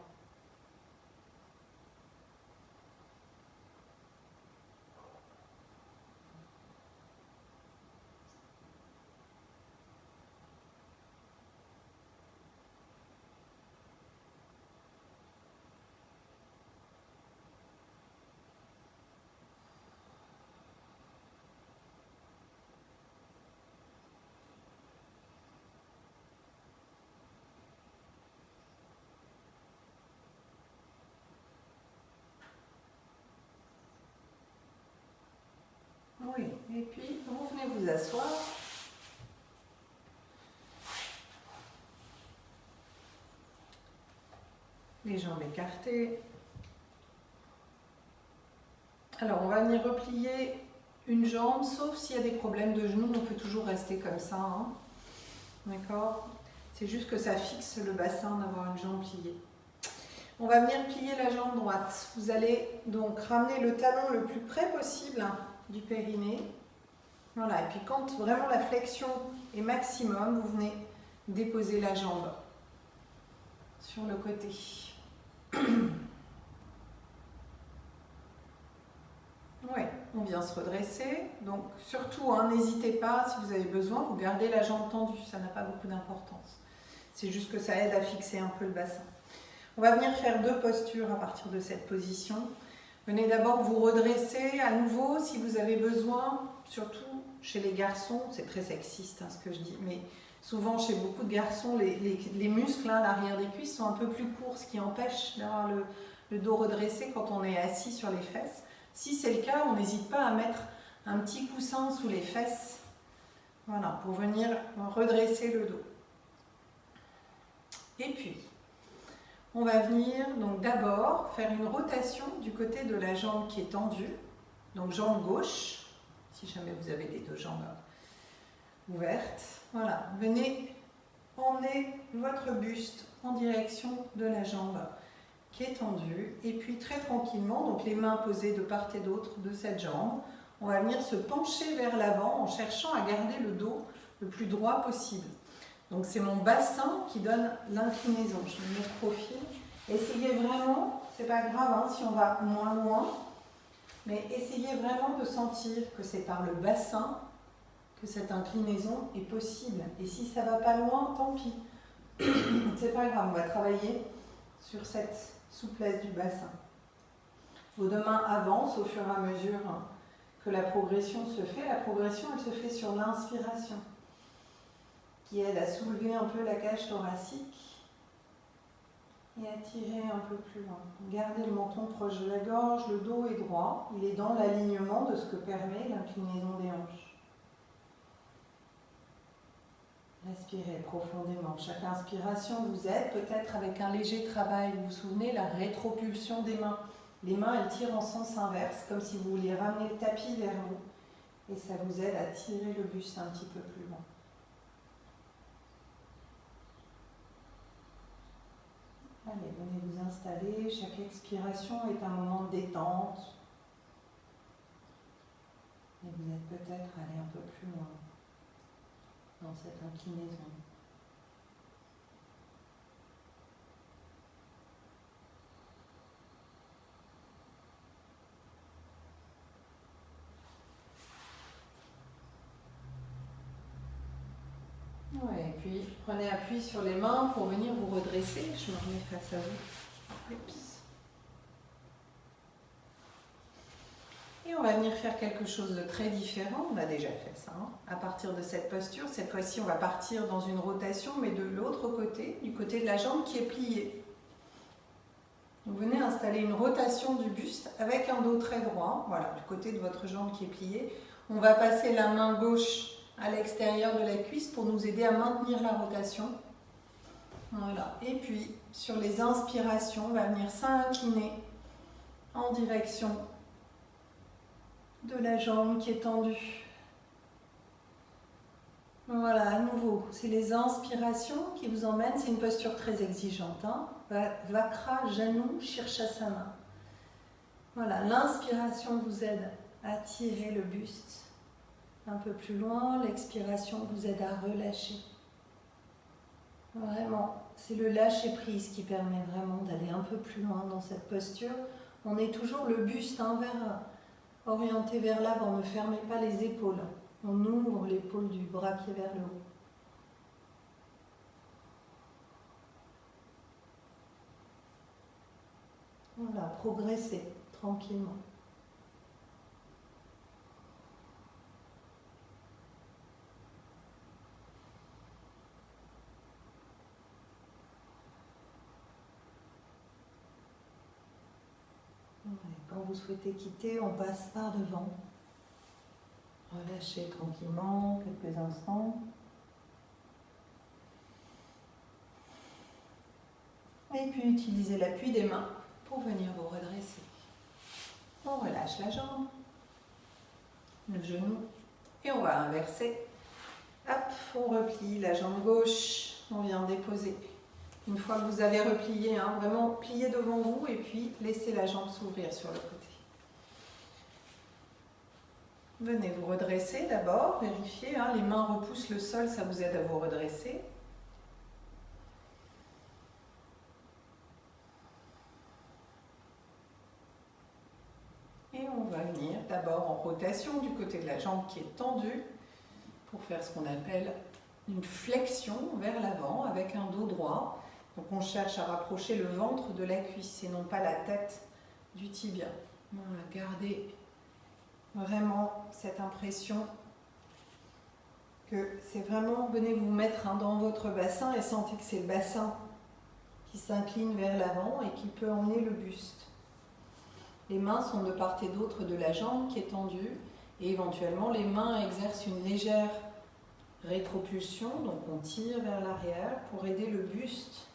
Oui, et puis vous venez vous asseoir. Les jambes écartées. Alors on va venir replier une jambe, sauf s'il y a des problèmes de genoux, on peut toujours rester comme ça. Hein. D'accord? C'est juste que ça fixe le bassin d'avoir une jambe pliée. On va venir plier la jambe droite. Vous allez donc ramener le talon le plus près possible du périnée. Voilà, et puis quand vraiment la flexion est maximum, vous venez déposer la jambe sur le côté. Oui, on vient se redresser. Donc surtout, hein, n'hésitez pas, si vous avez besoin, vous gardez la jambe tendue, ça n'a pas beaucoup d'importance. C'est juste que ça aide à fixer un peu le bassin. On va venir faire deux postures à partir de cette position. Venez d'abord vous redresser à nouveau si vous avez besoin, surtout chez les garçons, c'est très sexiste hein, ce que je dis, mais souvent chez beaucoup de garçons, les muscles à l'arrière des cuisses sont un peu plus courts, ce qui empêche d'avoir le dos redressé quand on est assis sur les fesses. Si c'est le cas, on n'hésite pas à mettre un petit coussin sous les fesses, voilà, pour venir redresser le dos. Et puis, on va venir donc d'abord faire une rotation du côté de la jambe qui est tendue, donc jambe gauche, si jamais vous avez les deux jambes ouvertes. Voilà, venez emmener votre buste en direction de la jambe qui est tendue et puis très tranquillement, donc les mains posées de part et d'autre de cette jambe, on va venir se pencher vers l'avant en cherchant à garder le dos le plus droit possible. Donc c'est mon bassin qui donne l'inclinaison. Je vais me mettre profil. Essayez vraiment, c'est pas grave hein, si on va moins loin, mais essayez vraiment de sentir que c'est par le bassin que cette inclinaison est possible. Et si ça va pas loin, tant pis. C'est pas grave, on va travailler sur cette souplesse du bassin. Vos deux mains avancent au fur et à mesure que la progression se fait. La progression, elle se fait sur l'inspiration, qui aide à soulever un peu la cage thoracique et à tirer un peu plus loin. Gardez le menton proche de la gorge, le dos est droit, il est dans l'alignement de ce que permet l'inclinaison des hanches. Respirez profondément. Chaque inspiration vous aide, peut-être avec un léger travail. Vous vous souvenez, la rétropulsion des mains. Les mains, elles tirent en sens inverse, comme si vous vouliez ramener le tapis vers vous. Et ça vous aide à tirer le buste un petit peu plus loin. Allez, venez vous installer. Chaque expiration est un moment de détente. Et vous êtes peut-être allé un peu plus loin dans cette inclinaison. Ouais, et puis prenez appui sur les mains pour venir vous redresser. Je me remets face à vous. Oups. Et on va venir faire quelque chose de très différent. On a déjà fait ça. Hein. À partir de cette posture, cette fois-ci, on va partir dans une rotation, mais de l'autre côté, du côté de la jambe qui est pliée. Vous venez installer une rotation du buste avec un dos très droit, voilà, du côté de votre jambe qui est pliée. On va passer la main gauche à l'extérieur de la cuisse pour nous aider à maintenir la rotation. Voilà. Et puis, sur les inspirations, on va venir s'incliner en direction de la jambe qui est tendue. Voilà, à nouveau, c'est les inspirations qui vous emmènent, c'est une posture très exigeante. Hein. Vakra, Janu, Shirshasana. Voilà, l'inspiration vous aide à tirer le buste un peu plus loin, l'expiration vous aide à relâcher. Vraiment, c'est le lâcher-prise qui permet vraiment d'aller un peu plus loin dans cette posture. On est toujours le buste orienté vers l'avant, ne fermez pas les épaules. On ouvre l'épaule du bras pied vers le haut. Voilà, progressez tranquillement. Quand vous souhaitez quitter, on passe par devant. Relâchez tranquillement quelques instants. Et puis utilisez l'appui des mains pour venir vous redresser. On relâche la jambe, le genou et on va inverser. Hop, on replie la jambe gauche, on vient déposer. Une fois que vous avez replié, hein, vraiment pliez devant vous et puis laissez la jambe s'ouvrir sur le côté. Venez vous redresser d'abord, vérifiez, hein, les mains repoussent le sol, ça vous aide à vous redresser. Et on va venir d'abord en rotation du côté de la jambe qui est tendue pour faire ce qu'on appelle une flexion vers l'avant avec un dos droit. Donc on cherche à rapprocher le ventre de la cuisse et non pas la tête du tibia. Voilà, gardez vraiment cette impression que c'est vraiment, venez vous mettre dans votre bassin et sentez que c'est le bassin qui s'incline vers l'avant et qui peut emmener le buste. Les mains sont de part et d'autre de la jambe qui est tendue et éventuellement les mains exercent une légère rétropulsion, donc on tire vers l'arrière pour aider le buste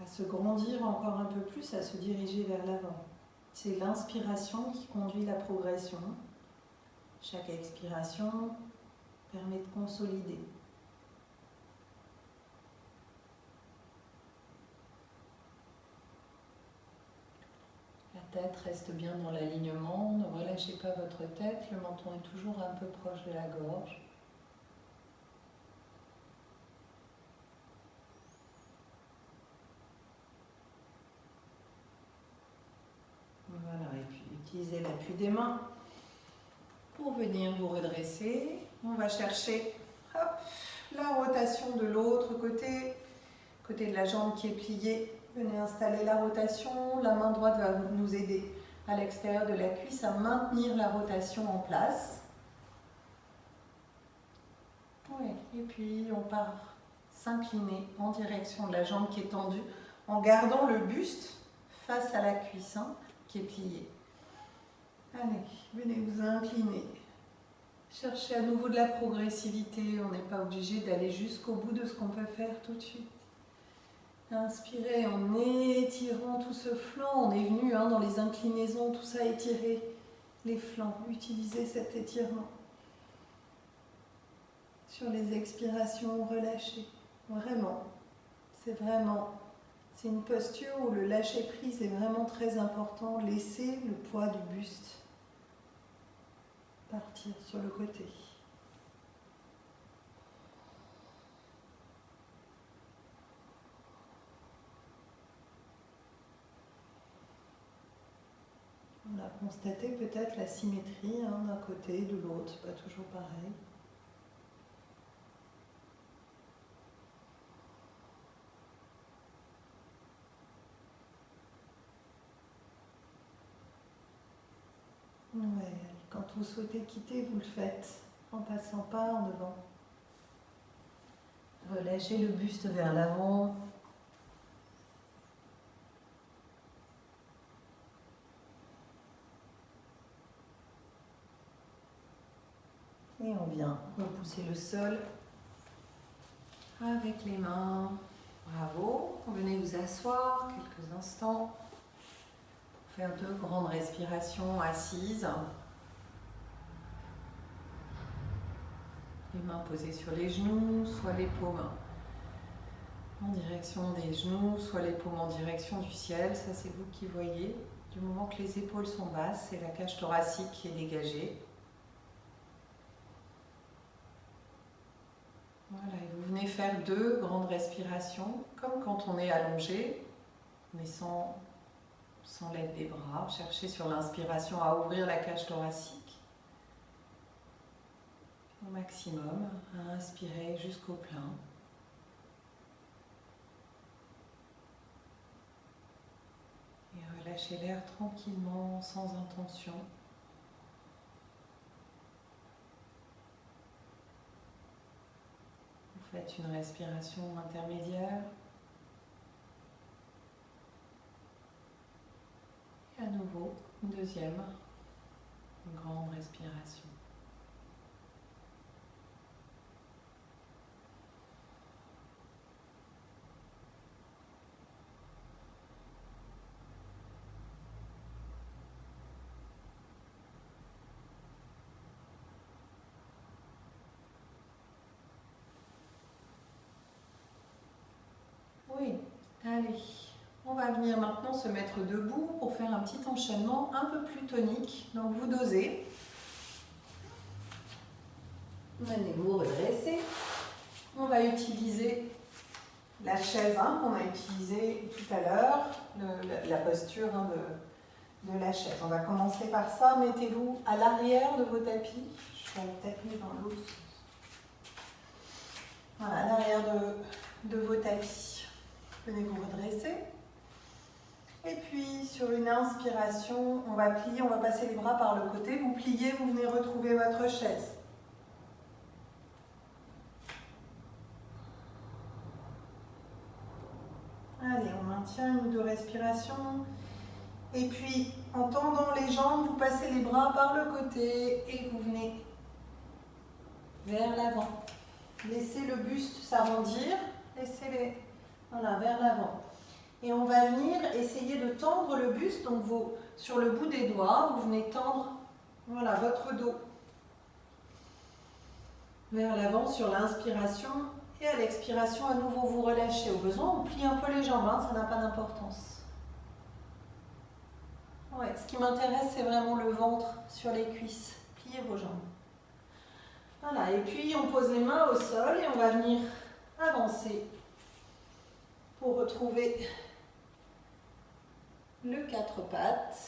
à se grandir encore un peu plus, à se diriger vers l'avant. C'est l'inspiration qui conduit la progression. Chaque expiration permet de consolider. La tête reste bien dans l'alignement, ne relâchez pas votre tête, le menton est toujours un peu proche de la gorge. Voilà, et puis utilisez l'appui des mains pour venir vous redresser. On va chercher hop, la rotation de l'autre côté, côté de la jambe qui est pliée. Venez installer la rotation, la main droite va nous aider à l'extérieur de la cuisse à maintenir la rotation en place. Ouais, et puis on part s'incliner en direction de la jambe qui est tendue en gardant le buste face à la cuisse qui est pliée. Allez, venez vous incliner. Cherchez à nouveau de la progressivité, on n'est pas obligé d'aller jusqu'au bout de ce qu'on peut faire tout de suite. Inspirez en étirant tout ce flanc, on est venu dans les inclinaisons, tout ça étirer les flancs, utilisez cet étirement. Sur les expirations, relâchez, vraiment, c'est une posture où le lâcher prise est vraiment très important, laissez le poids du buste partir sur le côté. On a constaté peut-être la symétrie d'un côté, de l'autre, pas toujours pareil. Ouais, quand vous souhaitez quitter, vous le faites en passant pas en devant. Relâchez le buste vers l'avant. Et on vient repousser le sol avec les mains. Bravo. Venez vous asseoir quelques instants pour faire 2 grandes respirations assises. Les mains posées sur les genoux, soit les paumes en direction des genoux, soit les paumes en direction du ciel. Ça, c'est vous qui voyez. Du moment que les épaules sont basses, c'est la cage thoracique qui est dégagée. Voilà, et vous venez faire 2 grandes respirations, comme quand on est allongé, mais sans l'aide des bras. Cherchez sur l'inspiration à ouvrir la cage thoracique au maximum, à inspirer jusqu'au plein. Et relâchez l'air tranquillement, sans intention. Vous faites une respiration intermédiaire. Et à nouveau, une deuxième, une grande respiration. Oui, allez, on va venir maintenant se mettre debout pour faire un petit enchaînement un peu plus tonique. Donc vous dosez. Venez vous redresser. On va utiliser la chaise qu'on a utilisée tout à l'heure, la posture de la chaise. On va commencer par ça. Mettez-vous à l'arrière de vos tapis. Je vais le tapis dans l'autre sens. Voilà, à l'arrière de vos tapis. Venez vous redresser. Et puis, sur une inspiration, on va plier, on va passer les bras par le côté. Vous pliez, vous venez retrouver votre chaise. Allez, on maintient une ou 2 respirations. Et puis, en tendant les jambes, vous passez les bras par le côté et vous venez vers l'avant. Laissez le buste s'arrondir. Laissez-les... Voilà, vers l'avant. Et on va venir essayer de tendre le buste. Donc sur le bout des doigts, vous venez tendre voilà, votre dos vers l'avant sur l'inspiration. Et à l'expiration, à nouveau, vous relâchez. Au besoin, on plie un peu les jambes, ça n'a pas d'importance. Ouais, ce qui m'intéresse, c'est vraiment le ventre sur les cuisses. Pliez vos jambes. Voilà, et puis on pose les mains au sol et on va venir avancer pour retrouver le 4 pattes.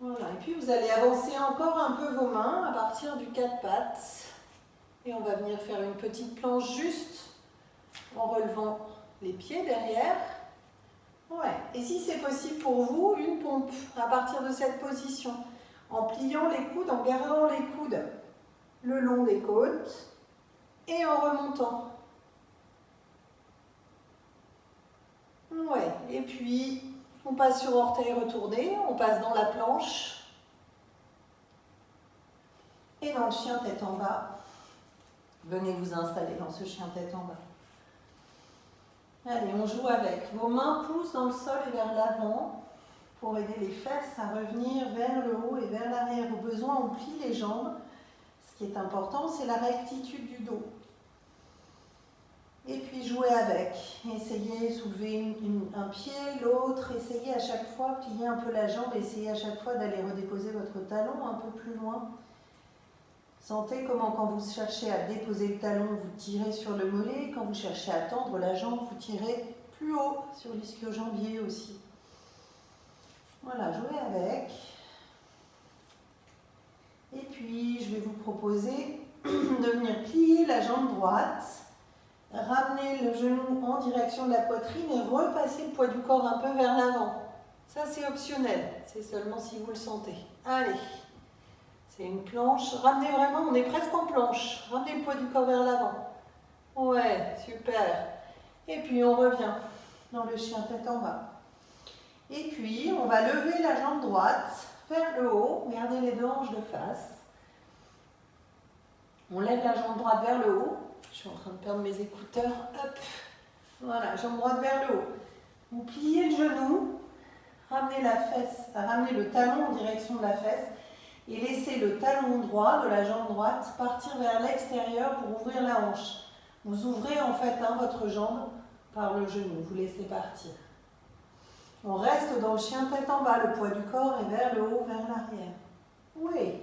Voilà, et puis vous allez avancer encore un peu vos mains à partir du 4 pattes. Et on va venir faire une petite planche juste en relevant les pieds derrière. Ouais, et si c'est possible pour vous, une pompe à partir de cette position. En pliant les coudes, en gardant les coudes le long des côtes et en remontant. Ouais, et puis on passe sur orteil retourné, on passe dans la planche et dans le chien tête en bas. Venez vous installer dans ce chien tête en bas. Allez, on joue avec. Vos mains poussent dans le sol et vers l'avant pour aider les fesses à revenir vers le haut et vers l'arrière. Au besoin, on plie les jambes. Ce qui est important, c'est la rectitude du dos. Et puis jouez avec. Essayez, soulevez un pied, l'autre. Essayez à chaque fois, plier un peu la jambe. Essayez à chaque fois d'aller redéposer votre talon un peu plus loin. Sentez comment quand vous cherchez à déposer le talon, vous tirez sur le mollet. Quand vous cherchez à tendre la jambe, vous tirez plus haut sur l'ischio-jambier aussi. Voilà, jouez avec. Et puis, je vais vous proposer de venir plier la jambe droite. Ramener le genou en direction de la poitrine et repasser le poids du corps un peu vers l'avant. Ça, c'est optionnel. C'est seulement si vous le sentez. Allez. C'est une planche. Ramenez vraiment, on est presque en planche. Ramenez le poids du corps vers l'avant. Ouais, super. Et puis, on revient dans le chien tête en bas. Et puis, on va lever la jambe droite vers le haut. Gardez les deux hanches de face. On lève la jambe droite vers le haut. Je suis en train de perdre mes écouteurs. Hop. Voilà, jambe droite vers le haut. Vous pliez le genou, ramenez le talon en direction de la fesse et laissez le talon droit de la jambe droite partir vers l'extérieur pour ouvrir la hanche. Vous ouvrez en fait votre jambe par le genou, vous laissez partir. On reste dans le chien tête en bas, le poids du corps est vers le haut, vers l'arrière. Oui,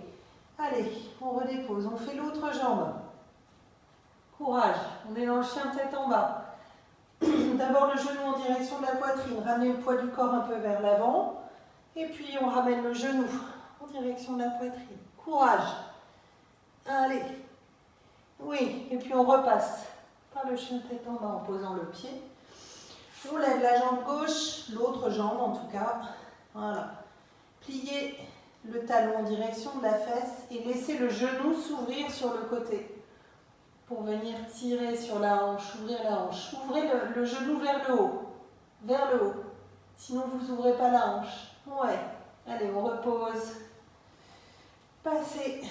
allez, on redépose, on fait l'autre jambe. Courage, on est dans le chien tête en bas. D'abord le genou en direction de la poitrine, ramenez le poids du corps un peu vers l'avant. Et puis on ramène le genou en direction de la poitrine. Courage. Allez. Oui, et puis on repasse par le chien tête en bas en posant le pied. On lève la jambe gauche, l'autre jambe en tout cas. Voilà. Pliez le talon en direction de la fesse et laissez le genou s'ouvrir sur le côté. Pour venir tirer sur la hanche, ouvrir la hanche. Ouvrez le genou vers le haut. Vers le haut. Sinon, vous n'ouvrez pas la hanche. Ouais. Allez, on repose. Passez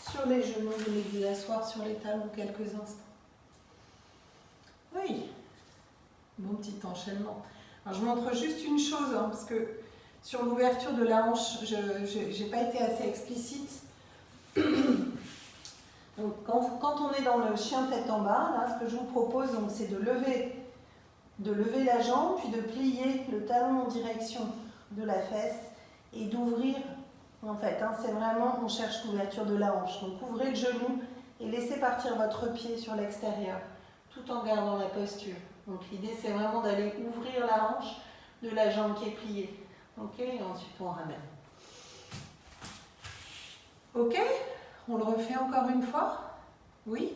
sur les genoux. Venez vous asseoir sur les talons quelques instants. Oui. Bon petit enchaînement. Alors, je montre juste une chose, parce que sur l'ouverture de la hanche, je n'ai pas été assez explicite. Donc, quand on est dans le chien tête en bas, là, ce que je vous propose, c'est de lever la jambe, puis de plier le talon en direction de la fesse et d'ouvrir, en fait, c'est vraiment, on cherche l'ouverture de la hanche. Donc, ouvrez le genou et laissez partir votre pied sur l'extérieur, tout en gardant la posture. Donc, l'idée, c'est vraiment d'aller ouvrir la hanche de la jambe qui est pliée. Ok, et ensuite, on ramène. Ok, on le refait encore une fois. Oui,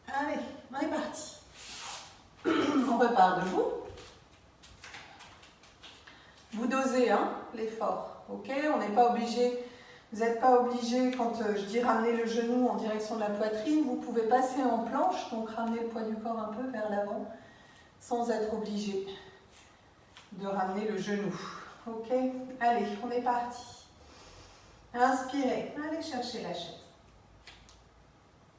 allez, on est parti. On repart debout. Vous dosez l'effort, ok? On n'est pas obligé, vous n'êtes pas obligé, quand je dis ramener le genou en direction de la poitrine, vous pouvez passer en planche, donc ramener le poids du corps un peu vers l'avant, sans être obligé de ramener le genou. Ok? Allez, on est parti. Inspirez, allez chercher la chaise.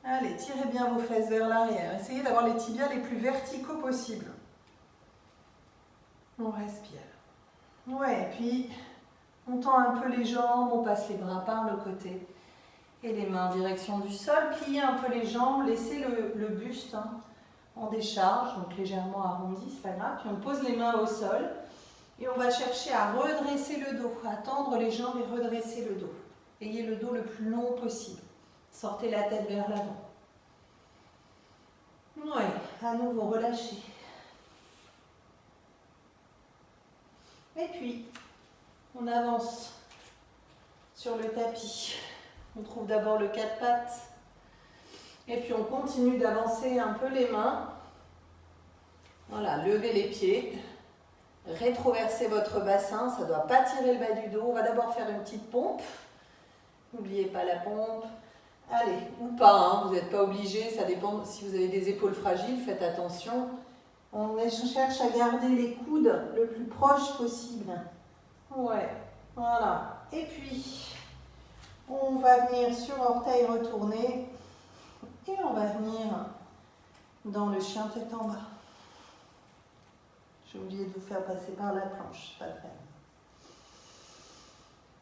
Allez, tirez bien vos fesses vers l'arrière. Essayez d'avoir les tibias les plus verticaux possible. On respire. Ouais, et puis on tend un peu les jambes, on passe les bras par le côté. Et les mains en direction du sol. Pliez un peu les jambes, laissez le buste en décharge, donc légèrement arrondi, c'est pas grave. Puis on pose les mains au sol. Et on va chercher à redresser le dos, à tendre les jambes et redresser le dos. Ayez le dos le plus long possible. Sortez la tête vers l'avant. Oui, à nouveau, relâchez. Et puis, on avance sur le tapis. On trouve d'abord le quatre pattes. Et puis, on continue d'avancer un peu les mains. Voilà, levez les pieds. Rétroversez votre bassin, ça ne doit pas tirer le bas du dos. On va d'abord faire une petite pompe. N'oubliez pas la pompe. Allez, ou pas, vous n'êtes pas obligé, ça dépend si vous avez des épaules fragiles, faites attention. On cherche à garder les coudes le plus proche possible. Ouais, voilà. Et puis, on va venir sur orteil retourné et on va venir dans le chien tête en bas. J'ai oublié de vous faire passer par la planche, pas de peine.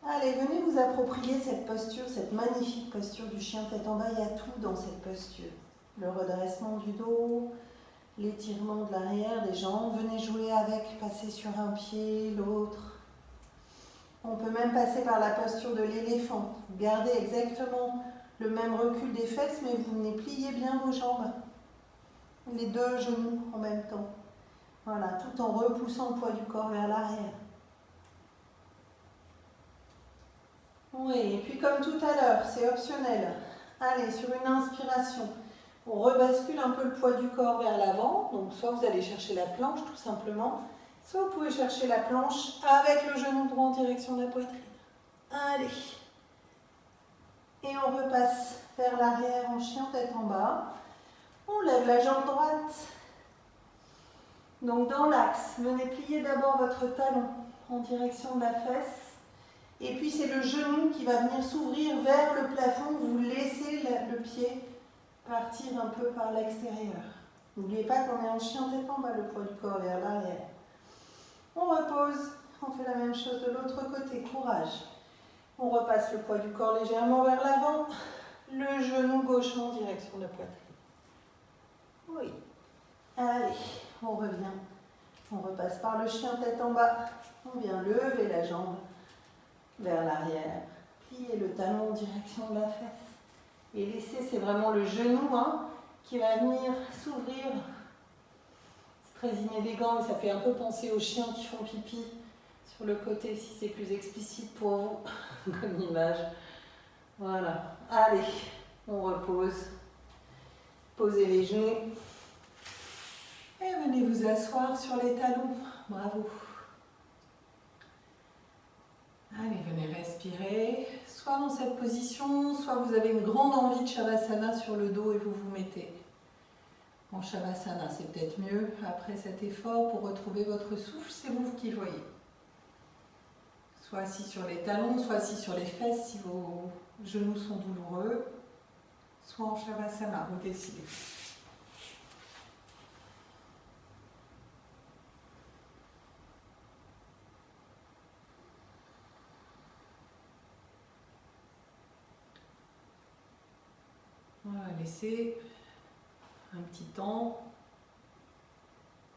Allez, venez vous approprier cette posture, cette magnifique posture du chien tête en bas. Il y a tout dans cette posture. Le redressement du dos, l'étirement de l'arrière des jambes. Venez jouer avec, passer sur un pied, l'autre. On peut même passer par la posture de l'éléphant. Gardez exactement le même recul des fesses, mais vous venez plier bien vos jambes. Les deux genoux en même temps. Voilà, tout en repoussant le poids du corps vers l'arrière. Oui, et puis comme tout à l'heure, c'est optionnel. Allez, sur une inspiration, on rebascule un peu le poids du corps vers l'avant. Donc soit vous allez chercher la planche tout simplement, soit vous pouvez chercher la planche avec le genou droit en direction de la poitrine. Allez. Et on repasse vers l'arrière en chien tête en bas. On lève la jambe droite. Donc dans l'axe, venez plier d'abord votre talon en direction de la fesse. Et puis c'est le genou qui va venir s'ouvrir vers le plafond. Vous laissez le pied partir un peu par l'extérieur. N'oubliez pas qu'on est en chien tête en bas, le poids du corps vers l'arrière. On repose, on fait la même chose de l'autre côté, courage. On repasse le poids du corps légèrement vers l'avant, le genou gauche en direction de la poitrine. Oui. Allez, on revient. On repasse par le chien tête en bas. On vient lever la jambe vers l'arrière. Plier le talon en direction de la fesse. Et laisser, c'est vraiment le genou qui va venir s'ouvrir. C'est très inélégant, mais ça fait un peu penser aux chiens qui font pipi sur le côté, si c'est plus explicite pour vous, comme image. Voilà. Allez, on repose. Posez les genoux. Et venez vous asseoir sur les talons. Bravo. Allez, venez respirer. Soit dans cette position, soit vous avez une grande envie de Shavasana sur le dos et vous vous mettez en Shavasana. C'est peut-être mieux après cet effort pour retrouver votre souffle. C'est vous qui voyez. Soit assis sur les talons, soit assis sur les fesses si vos genoux sont douloureux. Soit en Shavasana, vous décidez. Voilà, laissez un petit temps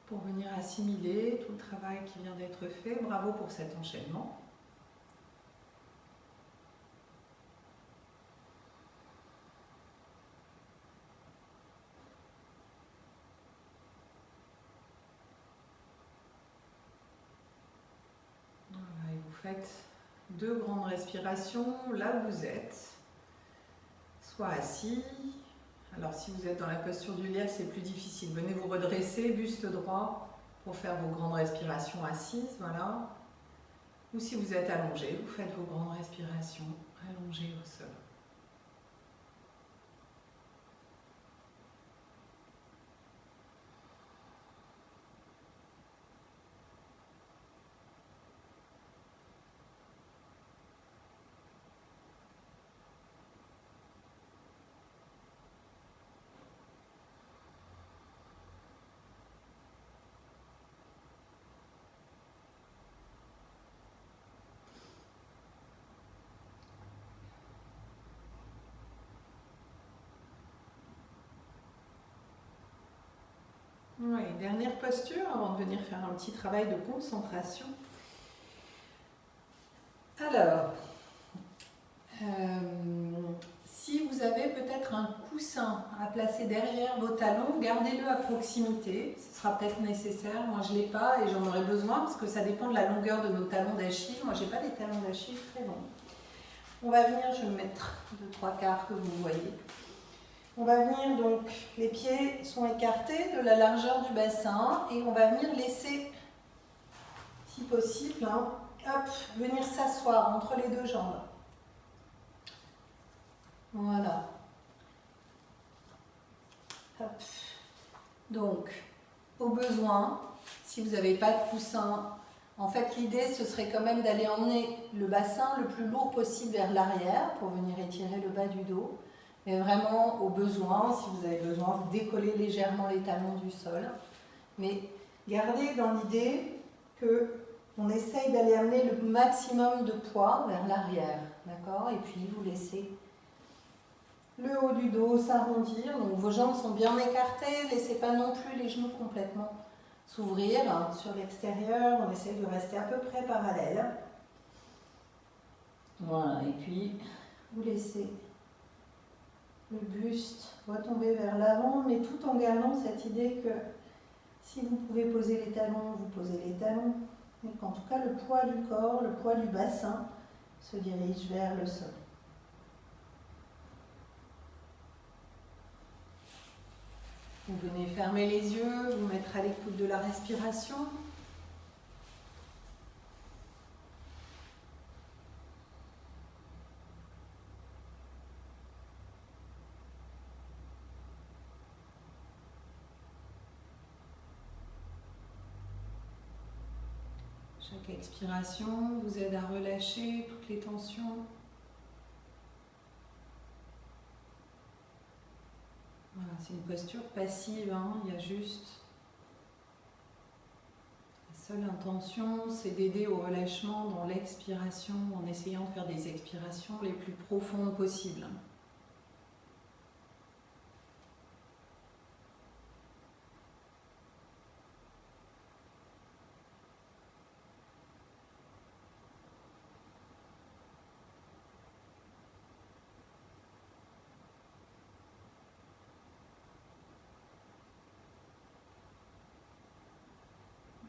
pour venir assimiler tout le travail qui vient d'être fait. Bravo pour cet enchaînement. Voilà, et vous faites 2 grandes respirations là où vous êtes. Soit assis. Alors si vous êtes dans la posture du lièvre, c'est plus difficile. Venez vous redresser, buste droit, pour faire vos grandes respirations assises. Voilà. Ou si vous êtes allongé, vous faites vos grandes respirations allongées au sol. Oui, dernière posture avant de venir faire un petit travail de concentration. Alors, si vous avez peut-être un coussin à placer derrière vos talons, gardez-le à proximité. Ce sera peut-être nécessaire. Moi, je ne l'ai pas et j'en aurai besoin parce que ça dépend de la longueur de nos talons d'Achille. Moi, je n'ai pas des talons d'Achille très longs. On va venir, je vais me mettre de 3/4 que vous voyez. On va venir donc, les pieds sont écartés de la largeur du bassin et on va venir laisser, si possible, hop, venir s'asseoir entre les 2 jambes. Voilà. Hop. Donc, au besoin, si vous n'avez pas de coussin, en fait l'idée ce serait quand même d'aller emmener le bassin le plus lourd possible vers l'arrière pour venir étirer le bas du dos. Mais vraiment, au besoin, si vous avez besoin, vous décollez légèrement les talons du sol. Mais gardez dans l'idée qu'on essaye d'aller amener le maximum de poids vers l'arrière. D'accord? Et puis vous laissez le haut du dos s'arrondir. Donc vos jambes sont bien écartées. Laissez pas non plus les genoux complètement s'ouvrir. Sur l'extérieur, on essaye de rester à peu près parallèle. Voilà, et puis vous laissez le buste retomber vers l'avant, mais tout en gardant cette idée que si vous pouvez poser les talons, vous posez les talons, et qu'en tout cas le poids du corps, le poids du bassin se dirige vers le sol. Vous venez fermer les yeux, vous mettre à l'écoute de la respiration. Chaque expiration vous aide à relâcher toutes les tensions. c'est une posture passive, hein. Il y a juste... La seule intention, c'est d'aider au relâchement dans l'expiration en essayant de faire des expirations les plus profondes possibles.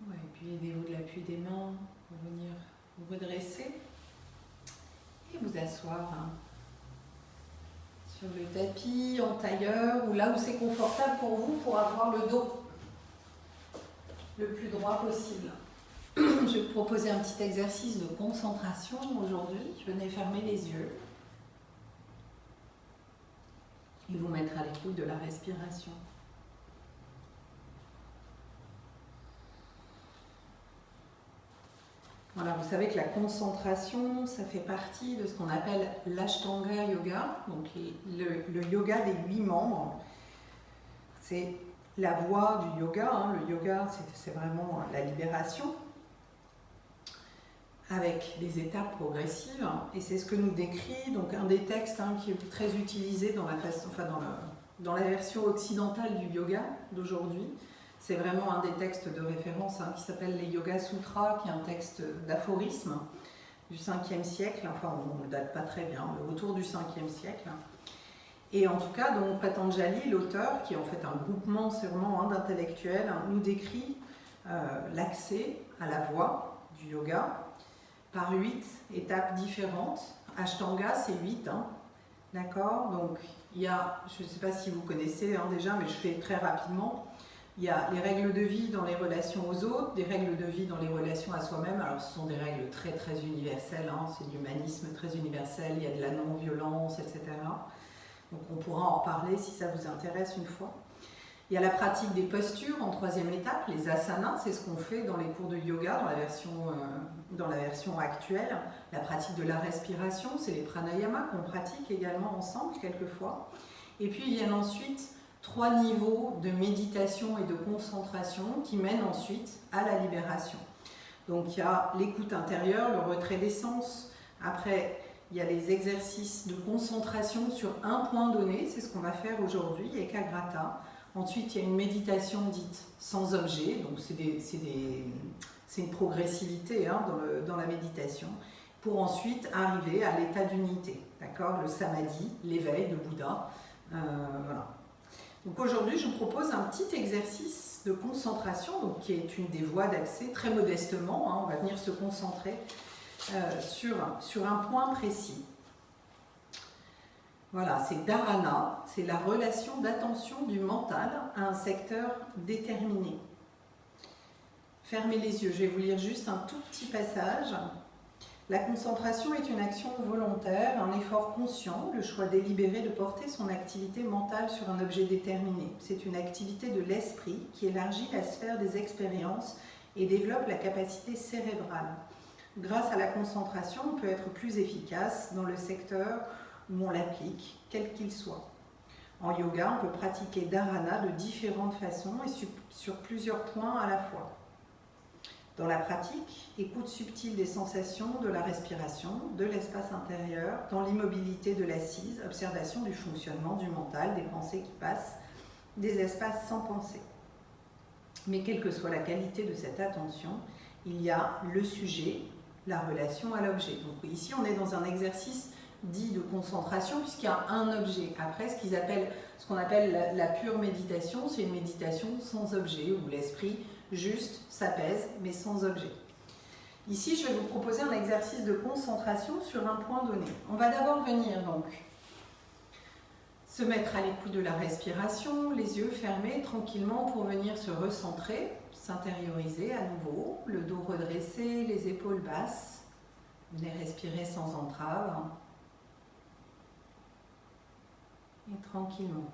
Ouais, et puis aidez-vous de l'appui des mains pour venir vous redresser et vous asseoir, hein, sur le tapis, en tailleur ou là où c'est confortable pour vous pour avoir le dos le plus droit possible. Je vais vous proposer un petit exercice de concentration aujourd'hui. Venez fermer les yeux et vous mettre à l'écoute de la respiration. Voilà, vous savez que la concentration, ça fait partie de ce qu'on appelle l'Ashtanga Yoga, donc le yoga des 8 membres. C'est la voie du yoga, hein. Le yoga, c'est vraiment la libération, avec des étapes progressives, hein. Et c'est ce que nous décrit donc un des textes, hein, qui est très utilisé dans la version occidentale du yoga d'aujourd'hui. C'est vraiment un des textes de référence, hein, qui s'appelle les Yoga Sutras, qui est un texte d'aphorisme du 5e siècle, enfin on ne date pas très bien, autour du 5e siècle. Et en tout cas, donc Patanjali, l'auteur, qui est en fait un groupement sûrement, hein, d'intellectuels, hein, nous décrit l'accès à la voie du yoga par 8 étapes différentes. Ashtanga, c'est 8, hein, d'accord? Donc il y a, je ne sais pas si vous connaissez, hein, déjà, mais je fais très rapidement. Il y a les règles de vie dans les relations aux autres, des règles de vie dans les relations à soi-même. Alors ce sont des règles très très universelles, hein. C'est de l'humanisme très universel, il y a de la non-violence, etc. Donc on pourra en reparler si ça vous intéresse une fois. Il y a la pratique des postures en 3e étape, les asanas, c'est ce qu'on fait dans les cours de yoga dans la version actuelle. La pratique de la respiration, c'est les pranayamas qu'on pratique également ensemble quelquefois. Et puis il y a ensuite 3 niveaux de méditation et de concentration qui mènent ensuite à la libération. Donc il y a l'écoute intérieure, le retrait des sens. Après, il y a les exercices de concentration sur un point donné, c'est ce qu'on va faire aujourd'hui, Ekagrata. Ensuite, il y a une méditation dite sans objet, donc c'est une progressivité, hein, dans la méditation, pour ensuite arriver à l'état d'unité, d'accord, le samadhi, l'éveil de Bouddha. Voilà. Donc aujourd'hui, je vous propose un petit exercice de concentration, donc qui est une des voies d'accès, très modestement, hein, on va venir se concentrer sur un point précis. Voilà, c'est dharana, c'est la relation d'attention du mental à un secteur déterminé. Fermez les yeux, je vais vous lire juste un tout petit passage. La concentration est une action volontaire, un effort conscient, le choix délibéré de porter son activité mentale sur un objet déterminé. C'est une activité de l'esprit qui élargit la sphère des expériences et développe la capacité cérébrale. Grâce à la concentration, on peut être plus efficace dans le secteur où on l'applique, quel qu'il soit. En yoga, on peut pratiquer dharana de différentes façons et sur plusieurs points à la fois. Dans la pratique, écoute subtile des sensations, de la respiration, de l'espace intérieur, dans l'immobilité de l'assise, observation du fonctionnement du mental, des pensées qui passent, des espaces sans pensée. Mais quelle que soit la qualité de cette attention, il y a le sujet, la relation à l'objet. Donc ici, on est dans un exercice dit de concentration puisqu'il y a un objet. Après, ce qu'on appelle la pure méditation, c'est une méditation sans objet où l'esprit juste s'apaise mais sans objet. Ici, je vais vous proposer un exercice de concentration sur un point donné. On va d'abord venir donc se mettre à l'écoute de la respiration, les yeux fermés tranquillement pour venir se recentrer, s'intérioriser à nouveau, le dos redressé, les épaules basses. Venez respirer sans entrave. Et tranquillement.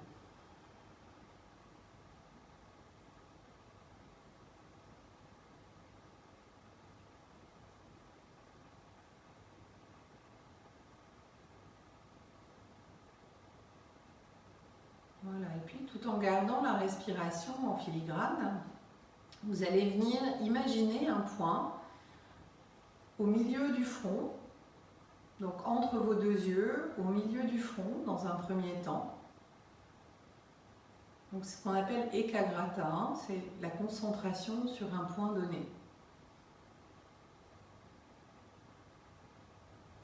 Voilà, et puis, tout en gardant la respiration en filigrane, vous allez venir imaginer un point au milieu du front, donc entre vos deux yeux, au milieu du front, dans un premier temps. Donc, ce qu'on appelle ékagrata, hein, c'est la concentration sur un point donné.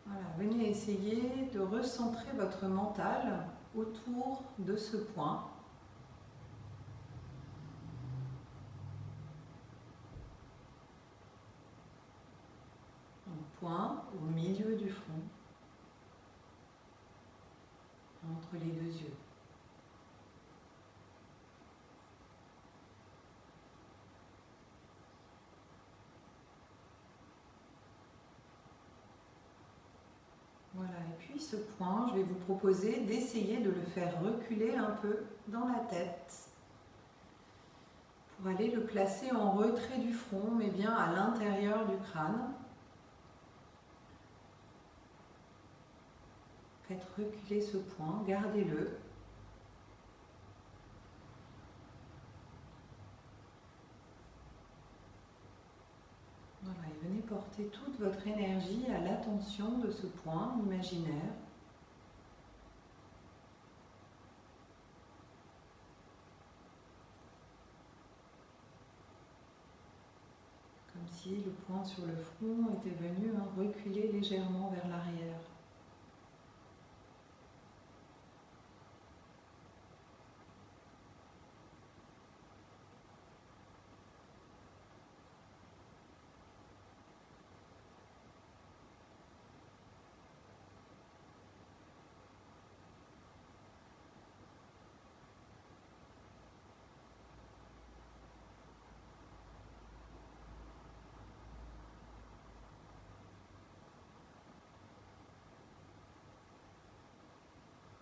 Voilà, venez essayer de recentrer votre mental autour de ce point. Un point au milieu du front, entre les deux yeux. Voilà, et puis ce point, je vais vous proposer d'essayer de le faire reculer un peu dans la tête pour aller le placer en retrait du front, mais bien à l'intérieur du crâne. Faites reculer ce point, gardez-le. Voilà, et venez porter toute votre énergie à l'attention de ce point imaginaire. Comme si le point sur le front était venu reculer légèrement vers l'arrière.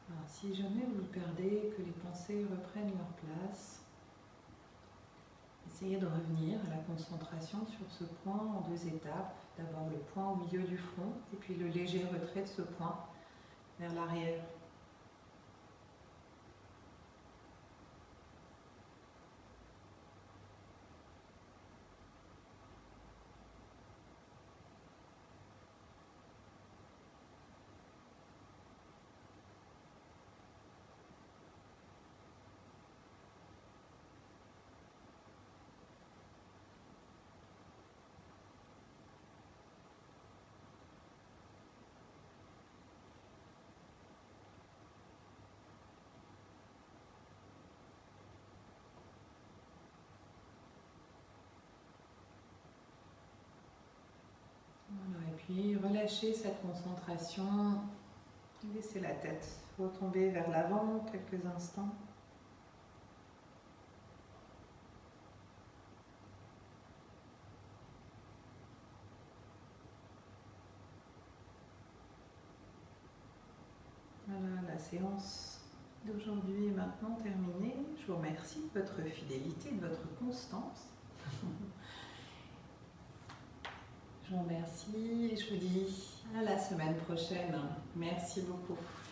Alors, si jamais vous le perdez, que les pensées reprennent leur place, essayez de revenir à la concentration sur ce point en deux étapes. D'abord le point au milieu du front et puis le léger retrait de ce point vers l'arrière. Voilà, et puis relâchez cette concentration, laissez la tête retomber vers l'avant quelques instants. Voilà, la séance d'aujourd'hui est maintenant terminée. Je vous remercie de votre fidélité, de votre constance. Je vous remercie et je vous dis à la semaine prochaine. Merci beaucoup.